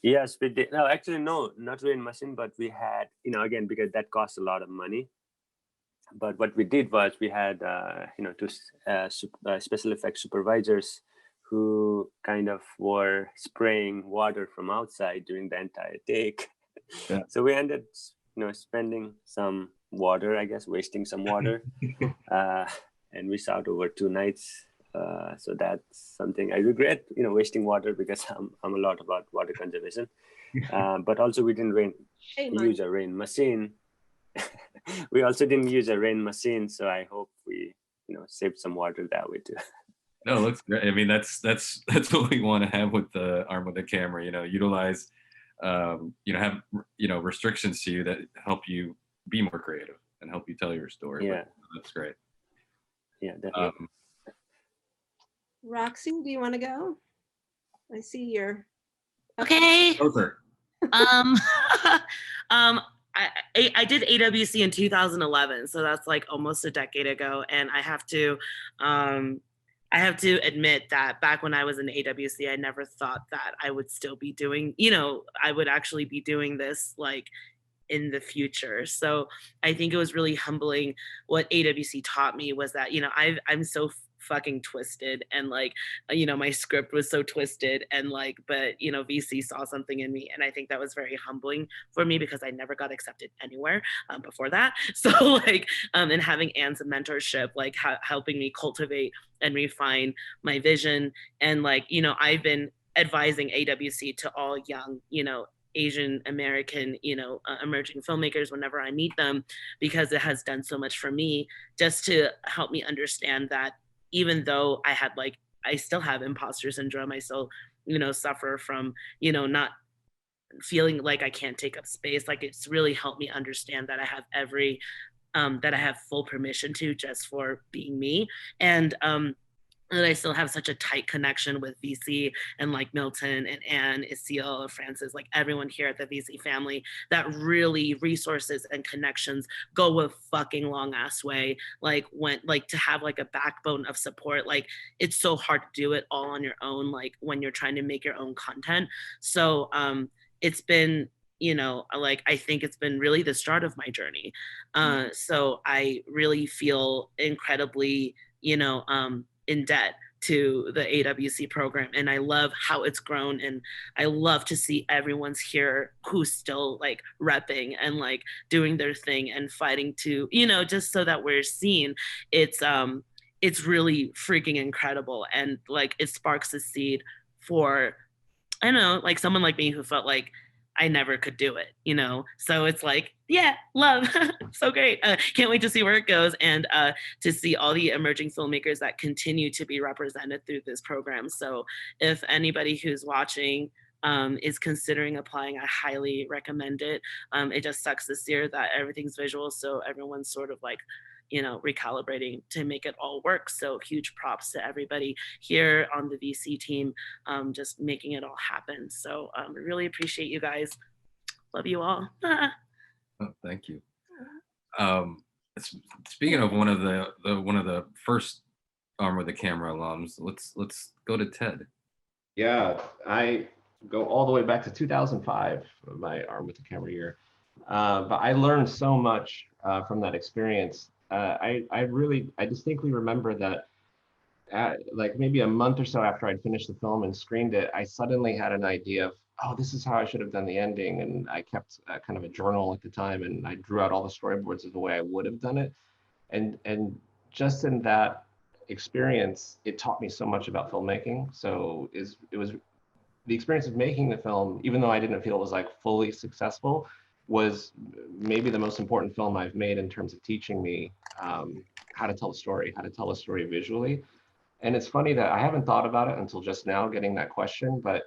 Yes, we did. No, actually, no, not rain machine, but we had, again, because that costs a lot of money. But what we did was we had, two special effects supervisors who kind of were spraying water from outside during the entire take. Yeah. So we ended, spending some water, I guess, wasting some water. And we shot over 2 nights. So that's something I regret, wasting water, because I'm a lot about water conservation. But also we didn't use a rain machine. We also didn't use a rain machine, so I hope we, saved some water that way too. No, it looks great. I mean, that's what we want to have with the arm with the camera. Utilize, have restrictions to you that help you be more creative and help you tell your story. Yeah, but that's great. Yeah, definitely. Roxy, do you want to go? I see your. Okay. Over. I did AWC in 2011, so that's like almost a decade ago, and I have to admit that back when I was in AWC, I never thought that I would still be doing, I would actually be doing this like in the future. So I think it was really humbling. What AWC taught me was that, I'm so fucking twisted, and like, my script was so twisted, and like, but VC saw something in me, and I think that was very humbling for me, because I never got accepted anywhere before that. So like, and having Anne's mentorship, like helping me cultivate and refine my vision, and like, I've been advising AWC to all young, Asian American, emerging filmmakers whenever I meet them, because it has done so much for me, just to help me understand that even though I still have imposter syndrome, I still, suffer from, not feeling like I can't take up space. Like, it's really helped me understand that I have that I have full permission to, just for being me. And that I still have such a tight connection with VC, and like Milton and Anne, Isil, Francis, like everyone here at the VC family, that really resources and connections go a fucking long ass way. Like, to have like a backbone of support, like it's so hard to do it all on your own, like when you're trying to make your own content. So it's been, like, I think it's been really the start of my journey. So I really feel incredibly, in debt to the AWC program, and I love how it's grown, and I love to see everyone's here who's still like repping and like doing their thing and fighting to, just so that we're seen. It's really freaking incredible, and like it sparks a seed for, I don't know, like someone like me who felt like I never could do it, So it's like, yeah, love, so great. Can't wait to see where it goes, and to see all the emerging filmmakers that continue to be represented through this program. So if anybody who's watching is considering applying, I highly recommend it. It just sucks this year that everything's visual, so everyone's sort of like, recalibrating to make it all work. So huge props to everybody here on the VC team, just making it all happen. So I really appreciate you guys. Love you all. Oh, thank you. Speaking of one of the first Arm with the Camera alums, let's go to Ted. Yeah, I go all the way back to 2005, my Arm with the Camera year. But I learned so much from that experience. I distinctly remember that like maybe a month or so after I'd finished the film and screened it, I suddenly had an idea of, oh, this is how I should have done the ending. And I kept kind of a journal at the time, and I drew out all the storyboards of the way I would have done it. And just in that experience, it taught me so much about filmmaking. So it was the experience of making the film, even though I didn't feel it was like fully successful, was maybe the most important film I've made in terms of teaching me how to tell a story visually. And it's funny that I haven't thought about it until just now, getting that question, but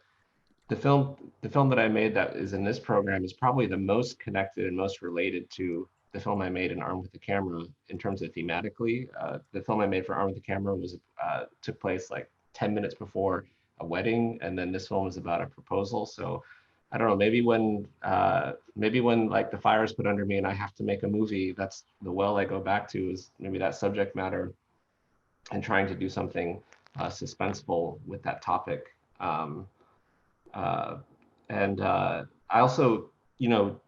the film that I made that is in this program is probably the most connected and most related to the film I made in Armed with the Camera in terms of thematically. The film I made for Armed with the Camera was took place like 10 minutes before a wedding, and then this film was about a proposal. So I don't know, maybe when like the fire is put under me and I have to make a movie, that's the well I go back to, is maybe that subject matter and trying to do something suspenseful with that topic. And I also, you know,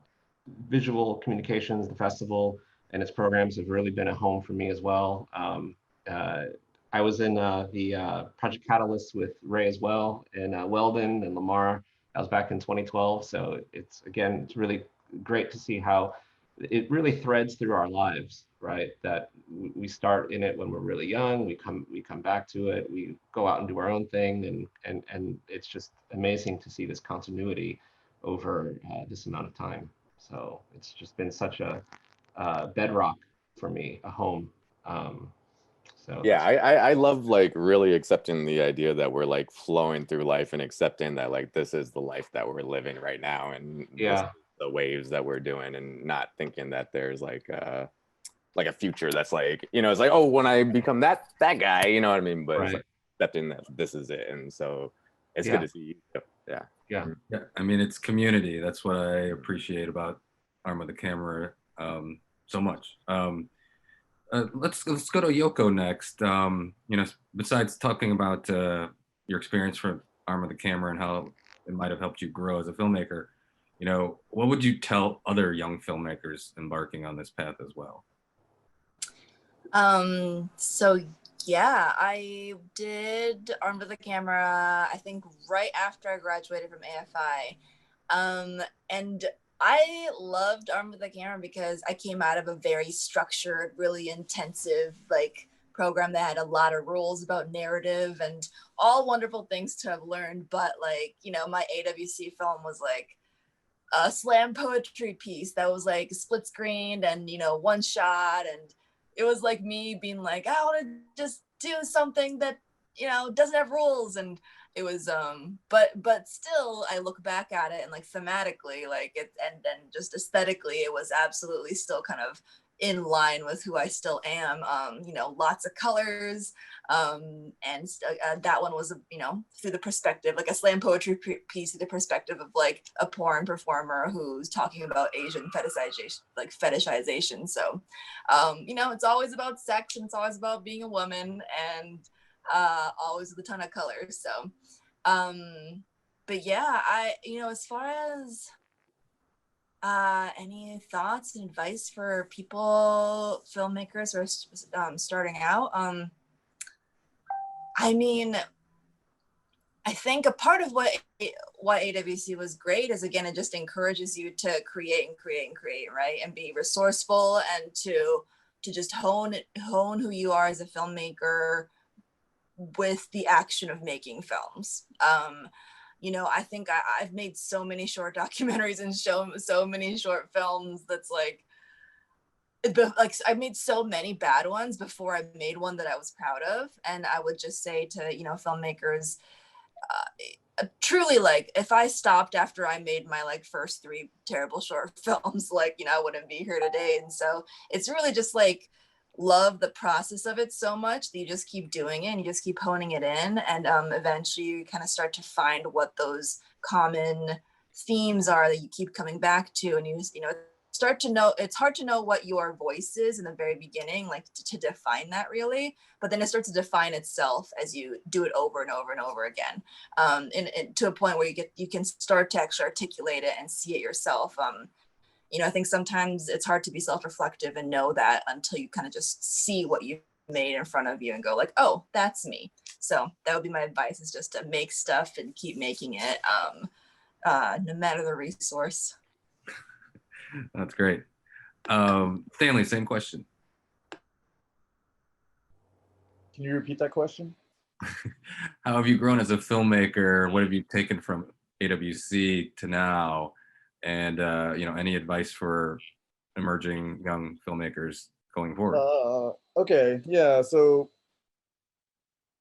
visual communications, the festival and its programs have really been a home for me as well. I was in the Project Catalyst with Ray as well, in Weldon and Lamar. That was back in 2012. So it's, again, it's really great to see how it really threads through our lives, right? That we start in it when we're really young, we come back to it, we go out and do our own thing, and it's just amazing to see this continuity over this amount of time. So it's just been such a bedrock for me, a home. So Yeah, I love like really accepting the idea that we're like flowing through life and accepting that like this is the life that we're living right now, and this yeah, is the waves that we're doing, and not thinking that there's like a future that's like, you know, it's like, oh, when I become that guy, you know what I mean? But it's right. like accepting that this is it, and so it's good Yeah, to see you. Yeah. yeah, Yeah, I mean, it's community. That's what I appreciate about Arm of the Camera so much. Let's go to Yoko next. You know, besides talking about your experience from Arm of the Camera and how it might have helped you grow as a filmmaker, you know, what would you tell other young filmmakers embarking on this path as well? So yeah, I did Armed with the Camera, I think right after I graduated from AFI. And I loved Armed with the Camera because I came out of a very structured, really intensive, like, program that had a lot of rules about narrative and all wonderful things to have learned. But like, you know, my AWC film was like a slam poetry piece that was like split screened and, you know, one shot, and it was like me being like, I want to just do something that, you know, doesn't have rules. And it was but still I look back at it and like thematically, like it, and then just aesthetically, it was absolutely still kind of in line with who I still am. You know, lots of colors, and that one was, you know, through the perspective, like a slam poetry piece, through the perspective of like a porn performer who's talking about Asian fetishization. So, you know, it's always about sex and it's always about being a woman, and always with a ton of colors. So, but yeah, you know, as far as any thoughts and advice for people, filmmakers who are starting out, I mean, I think a part of why AWC was great is, again, it just encourages you to create, right? And be resourceful, and to just hone who you are as a filmmaker with the action of making films. You know, I think I've made so many short documentaries and shown so many short films that's like I made so many bad ones before I made one that I was proud of. And I would just say to, you know, filmmakers, truly, like, if I stopped after I made my like first 3 terrible short films, like, you know, I wouldn't be here today. And so it's really just like, love the process of it so much that you just keep doing it and you just keep honing it in, and eventually you kind of start to find what those common themes are that you keep coming back to, and you know, start to know. It's hard to know what your voice is in the very beginning, like to define that really, but then it starts to define itself as you do it over and over and over again, and to a point where you can start to actually articulate it and see it yourself. You know, I think sometimes it's hard to be self-reflective and know that until you kind of just see what you made in front of you and go like, oh, that's me. So that would be my advice, is just to make stuff and keep making it, no matter the resource. That's great. Stanley, same question. Can you repeat that question? How have you grown as a filmmaker? What have you taken from AWC to now? And you know, any advice for emerging young filmmakers going forward? Okay, yeah. So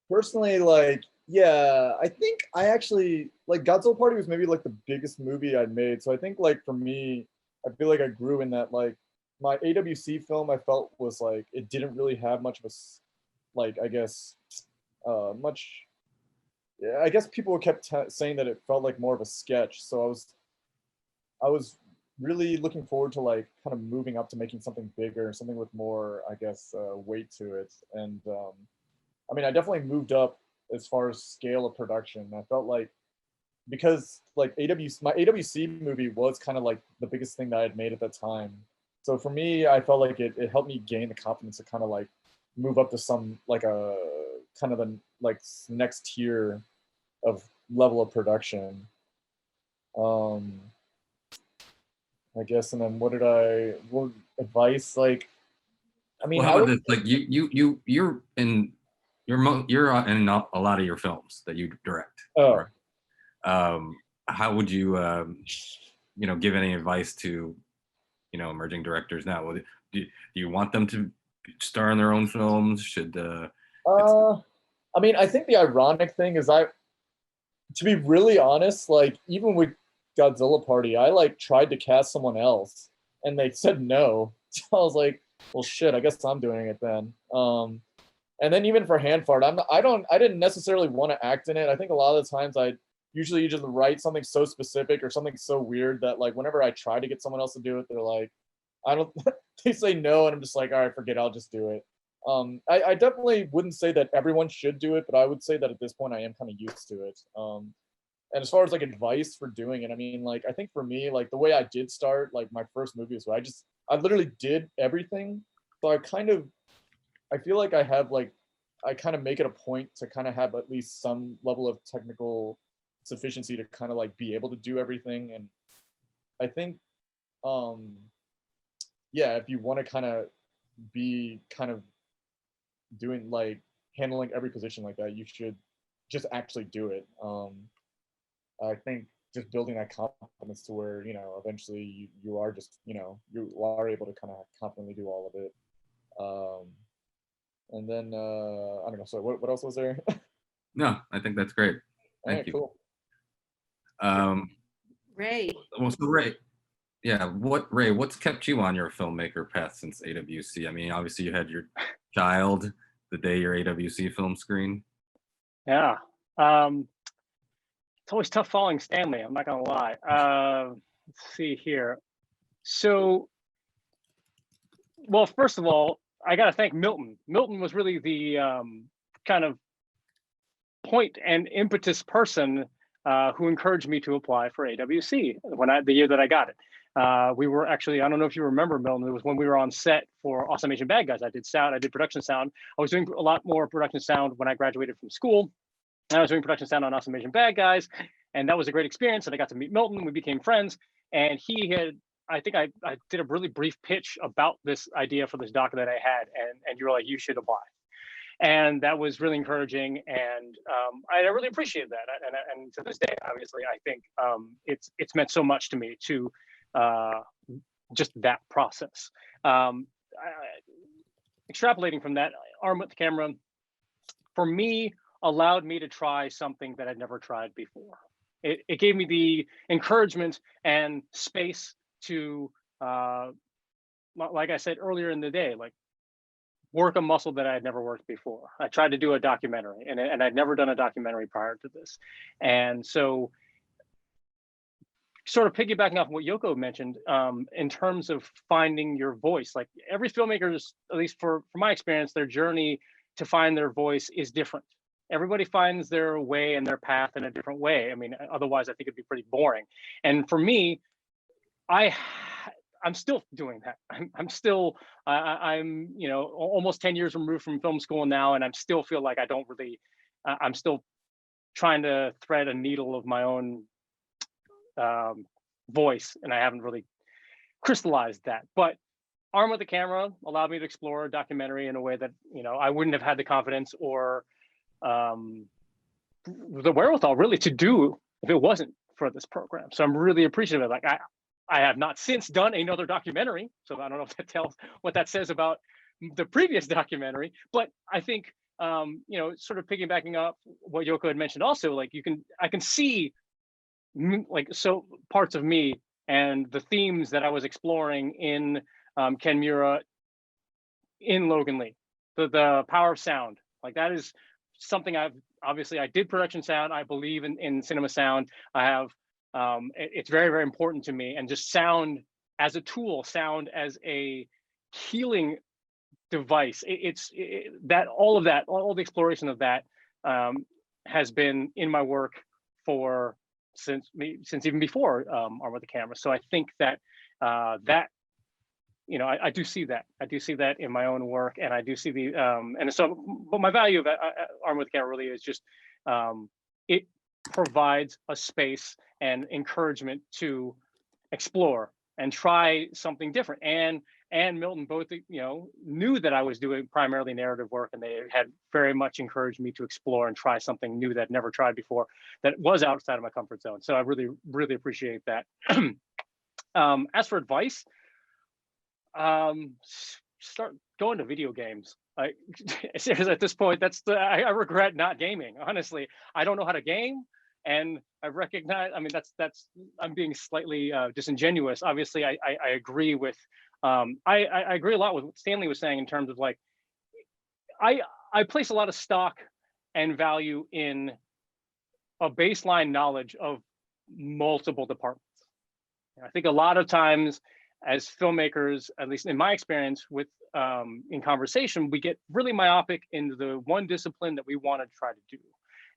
personally, like, yeah, I think I actually like Godzilla Party was maybe like the biggest movie I'd made. So I think like for me, I feel like I grew in that. Like my AWC film, I felt was like it didn't really have much of a like, I guess, much. Yeah, I guess people kept saying that it felt like more of a sketch. So I was really looking forward to like kind of moving up to making something bigger, something with more, I guess, weight to it. And I mean, I definitely moved up as far as scale of production. I felt like because like my AWC movie was kind of like the biggest thing that I had made at that time. So for me, I felt like it helped me gain the confidence to kind of like move up to some like a kind of the like next tier of level of production. I guess, and then what advice, like, I mean, Well, how about this? Like you're in a lot of your films that you direct. Oh. Right? How would you give any advice to emerging directors now? Do you want them to star in their own films? I mean, I think the ironic thing is to be really honest, like even with Godzilla Party, I like tried to cast someone else and they said no. So I was like, well, shit, I guess I'm doing it then. And then even for Hand Fart, I didn't necessarily want to act in it. I think a lot of the times usually you just write something so specific or something so weird that like whenever I try to get someone else to do it, they're like, they say no, and I'm just like, all right, forget it, I'll just do it. I definitely wouldn't say that everyone should do it, but I would say that at this point I am kind of used to it. And as far as like advice for doing it, I mean, like I think for me, like the way I did start, like my first movie was where I literally did everything. So I feel like I kind of make it a point to kind of have at least some level of technical sufficiency to kind of like be able to do everything. And I think, yeah, if you want to kind of be kind of doing like handling every position like that, you should just actually do it. I think just building that confidence to where eventually you are just you are able to kind of confidently do all of it. And then I don't know. So what else was there? No, I think that's great. Thank you. Cool. Ray. Well, so Ray, yeah, what's kept you on your filmmaker path since AWC? I mean, obviously you had your child the day your AWC film screened. Yeah. It's always tough following Stanley, I'm not gonna lie. Let's see here. So, well, first of all, I gotta thank Milton. Milton was really the kind of point and impetus person who encouraged me to apply for AWC the year that I got it. We were actually, I don't know if you remember, Milton, it was when we were on set for Awesome Asian Bad Guys. I did sound, I did production sound. I was doing a lot more production sound when I graduated from school. I was doing production sound on Awesome Asian Bad Guys, and that was a great experience. And I got to meet Milton. We became friends, and I think I did a really brief pitch about this idea for this doc that I had, and you were like, you should apply. And that was really encouraging, and I really appreciated that. And to this day, obviously, I think it's meant so much to me to just that process. Extrapolating from that, Arm with the Camera, for me, allowed me to try something that I'd never tried before. It gave me the encouragement and space to, like I said earlier in the day, like work a muscle that I had never worked before. I tried to do a documentary, and I'd never done a documentary prior to this. And so sort of piggybacking off what Yoko mentioned, in terms of finding your voice, like every filmmaker's, at least for my experience, their journey to find their voice is different. Everybody finds their way and their path in a different way. I mean, otherwise I think it'd be pretty boring. And for me, I'm still doing that. I'm still, I'm almost 10 years removed from film school now, and I still feel like I don't really, I'm still trying to thread a needle of my own voice, and I haven't really crystallized that. But Arm with the Camera allowed me to explore a documentary in a way that I wouldn't have had the confidence or the wherewithal really to do if it wasn't for this program. So I'm really appreciative of it. Like I have not since done another documentary, so I don't know if that tells what that says about the previous documentary, but I think sort of piggybacking up what Yoko had mentioned also, like I can see like so parts of me and the themes that I was exploring in Ken Mura, in Logan Lee, the power of sound. Like that is something I did production sound. I believe in cinema sound. I have, it's very, very important to me, and just sound as a tool, sound as a healing device. All the exploration of that has been in my work for since even before Armed with the Camera. So I think that I do see that. I do see that in my own work, and I do see but my value of Armed with the Camera really is just it provides a space and encouragement to explore and try something different. And Milton both, knew that I was doing primarily narrative work, and they had very much encouraged me to explore and try something new that I'd never tried before, that was outside of my comfort zone. So I really, really appreciate that. As for advice, start going to video games. Seriously, at this point, I regret not gaming. Honestly, I don't know how to game, and I recognize. I mean, that's I'm being slightly disingenuous. Obviously, I agree with. I agree a lot with what Stanley was saying in terms of like, I place a lot of stock and value in a baseline knowledge of multiple departments. I think a lot of times as filmmakers, at least in my experience with in conversation, we get really myopic into the one discipline that we want to try to do.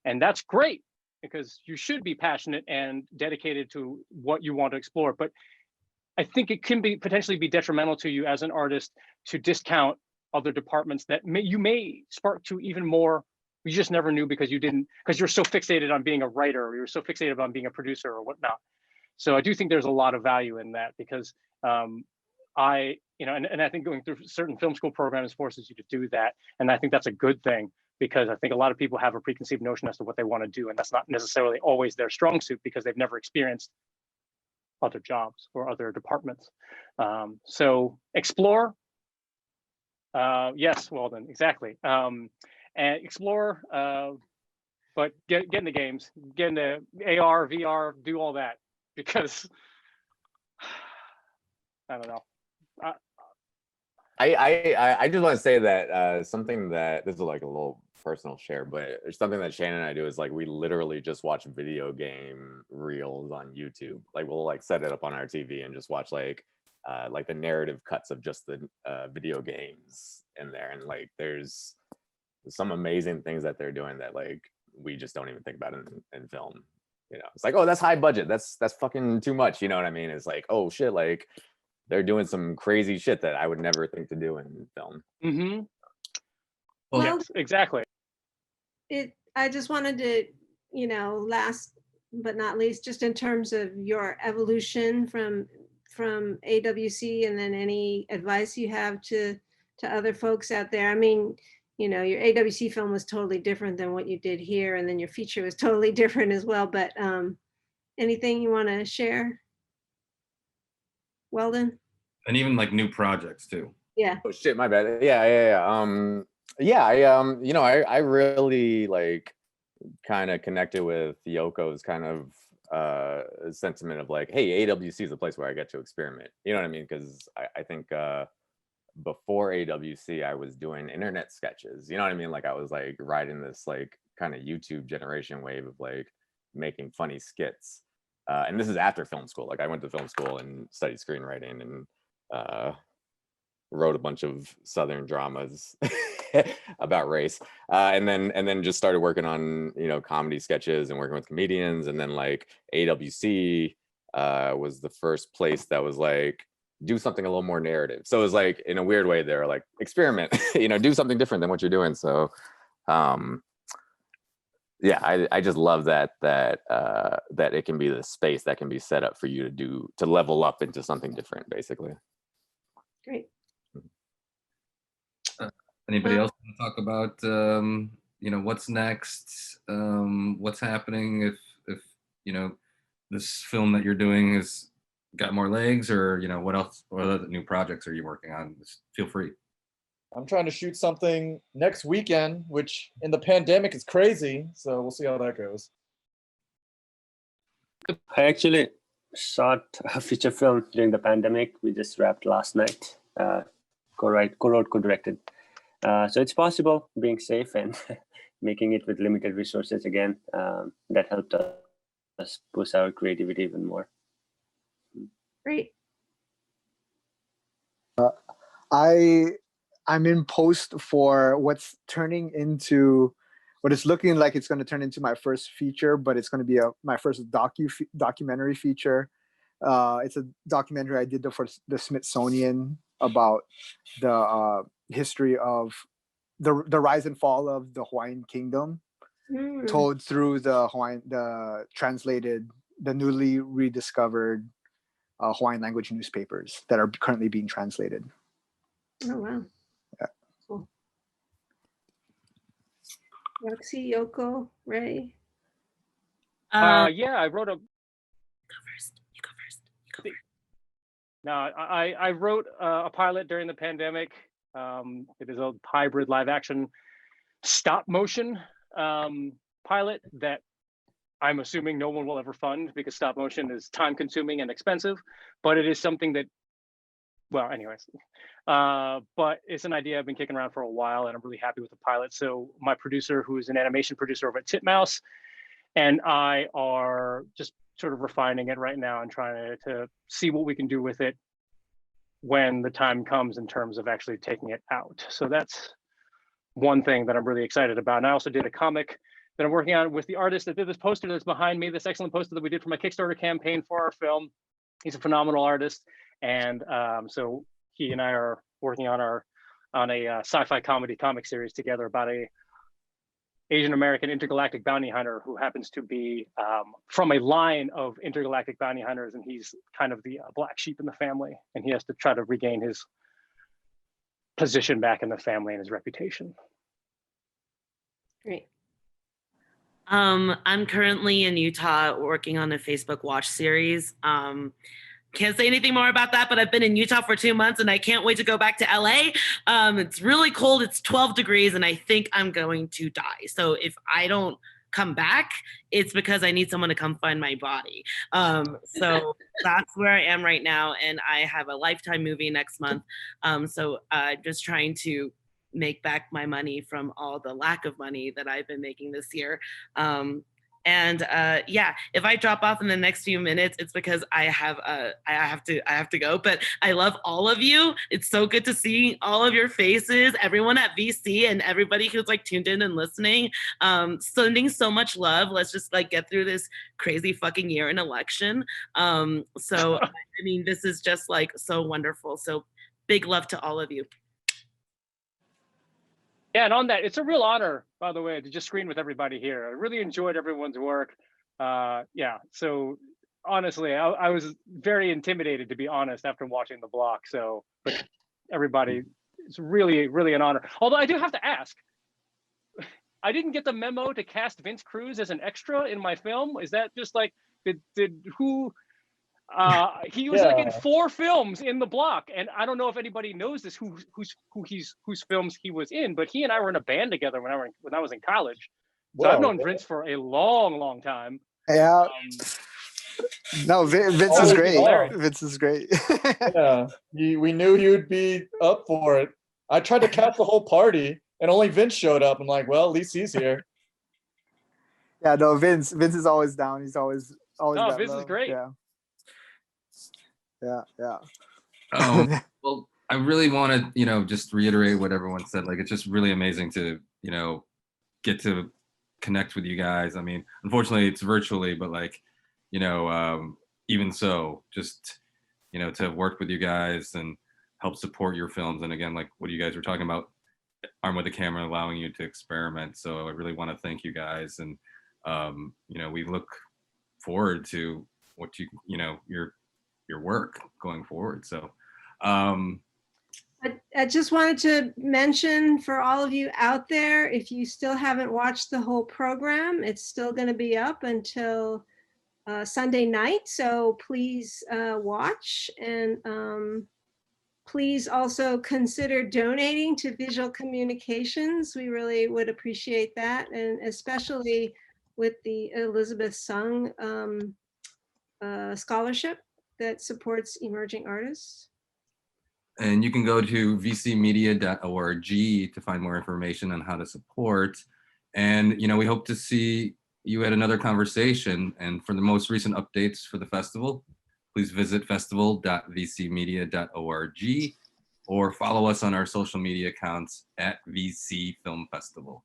And that's great, because you should be passionate and dedicated to what you want to explore. But I think it can potentially be detrimental to you as an artist to discount other departments that you may spark to even more. You just never knew because you're so fixated on being a writer, or you're so fixated on being a producer or whatnot. So I do think there's a lot of value in that, because and I think going through certain film school programs forces you to do that. And I think that's a good thing, because I think a lot of people have a preconceived notion as to what they want to do, and that's not necessarily always their strong suit, because they've never experienced other jobs or other departments. So explore. Yes, Walden, exactly. And explore, but get in the games, get into AR, VR, do all that, because I don't know. I just want to say that something that, this is like a little personal share, but something that Shannon and I do is like, we literally just watch video game reels on YouTube. Like we'll like set it up on our TV and just watch like the narrative cuts of just the video games in there. And like there's some amazing things that they're doing that like we just don't even think about in film. It's like, oh, that's high budget. That's fucking too much. You know what I mean? It's like, oh shit, like they're doing some crazy shit that I would never think to do in film. Mm-hmm. Well, yes, exactly. I just wanted to, last but not least, just in terms of your evolution from AWC, and then any advice you have to other folks out there. I mean, your AWC film was totally different than what you did here, and then your feature was totally different as well. But anything you want to share, Weldon? And even like new projects too. Yeah. Oh shit, my bad. Yeah. I really like kind of connected with Yoko's kind of sentiment of like, hey, AWC is a place where I get to experiment. You know what I mean? Because I think before AWC, I was doing internet sketches. You know what I mean? Like I was like riding this like kind of YouTube generation wave of like making funny skits. And this is after film school. Like I went to film school and studied screenwriting and wrote a bunch of Southern dramas about race, and then just started working on comedy sketches and working with comedians. And then like AWC was the first place that was like, do something a little more narrative. So it was like, in a weird way, they're like, experiment, do something different than what you're doing. So yeah, I just love that it can be the space that can be set up for you to level up into something different, basically. Great. Anybody else want to talk about what's next, what's happening if this film that you're doing has got more legs, or what else, what other new projects are you working on? Just feel free. I'm trying to shoot something next weekend, which in the pandemic is crazy. So we'll see how that goes. I actually shot a feature film during the pandemic. We just wrapped last night. Co-wrote, co-directed. So it's possible, being safe and making it with limited resources again. That helped us push our creativity even more. Great. I'm in post for what's turning into but it's looking like it's going to turn into my first feature, but it's going to be my first documentary feature. It's a documentary I did for the Smithsonian about the history of the rise and fall of the Hawaiian Kingdom, told through the newly rediscovered Hawaiian language newspapers that are currently being translated. Oh, wow. Yeah. Cool. Roxy, Yoko, Ray. Yeah, I wrote a. Go first. You go first. You go first. No, I wrote a pilot during the pandemic. It is a hybrid live action stop motion pilot that I'm assuming no one will ever fund because stop motion is time consuming and expensive, but it is something that, well, anyways, but it's an idea I've been kicking around for a while and I'm really happy with the pilot. So my producer, who is an animation producer over at Titmouse, and I are just sort of refining it right now and trying to see what we can do with it when the time comes in terms of actually taking it out. So that's one thing that I'm really excited about. And I also did a comic that I'm working on with the artist that did this poster that's behind me, this excellent poster that we did for my Kickstarter campaign for our film. He's a phenomenal artist. And so he and I are working on a sci-fi comedy comic series together about a Asian American intergalactic bounty hunter who happens to be from a line of intergalactic bounty hunters, and he's kind of the black sheep in the family, and he has to try to regain his position back in the family and his reputation. Great. I'm currently in Utah working on a Facebook Watch series. Can't say anything more about that, but I've been in Utah for 2 months and I can't wait to go back to LA. It's really cold. It's 12 degrees and I think I'm going to die. So if I don't come back, it's because I need someone to come find my body. So that's where I am right now. And I have a Lifetime movie next month. So just trying to make back my money from all the lack of money that I've been making this year. Yeah, if I drop off in the next few minutes, it's because I have to go. But I love all of you. It's so good to see all of your faces, everyone at VC and everybody who's like tuned in and listening. Sending so much love. Let's just like get through this crazy fucking year in election. So I mean, this is just like so wonderful. So big love to all of you. Yeah, and on that, it's a real honor, by the way, to just screen with everybody here. I really enjoyed everyone's work. Yeah, so honestly, I was very intimidated, to be honest, after watching the block. So, but everybody, it's really, really an honor. Although I do have to ask, I didn't get the memo to cast Vince Cruz as an extra in my film. Is that just like, did who? He was like in 4 films in the block, and I don't know if anybody knows this whose films he was in, but he and I were in a band together when I was in college. So I've known Vince for a long time. Yeah. No, Vince is great. Hilarious. Vince is great. Yeah, we knew he would be up for it. I tried to cast the whole party, and only Vince showed up. I'm like, well, at least he's here. Yeah, no, Vince is always down. He's always. No, Vince is great. Yeah. Yeah. Well, I really want to, just reiterate what everyone said. Like, it's just really amazing to, get to connect with you guys. I mean, unfortunately, it's virtually, but like, even so, just, to work with you guys and help support your films. And again, like what you guys were talking about, Armed with the Camera, allowing you to experiment. So I really want to thank you guys. And, we look forward to what your work going forward. So I just wanted to mention for all of you out there, if you still haven't watched the whole program, it's still going to be up until Sunday night. So please watch, and please also consider donating to Visual Communications. We really would appreciate that, and especially with the Elizabeth Sung scholarship that supports emerging artists. And you can go to vcmedia.org to find more information on how to support. And, we hope to see you at another conversation. And for the most recent updates for the festival, please visit festival.vcmedia.org or follow us on our social media accounts at VC Film Festival.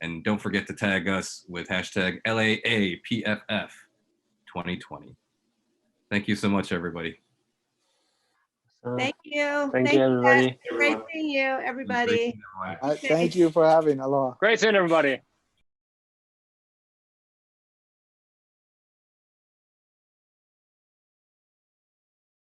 And don't forget to tag us with hashtag LAAPFF 2020. Thank you so much, everybody. Thank you. Thank you, everybody. Great seeing you, everybody. Thank you for having. Aloha. Great seeing everybody.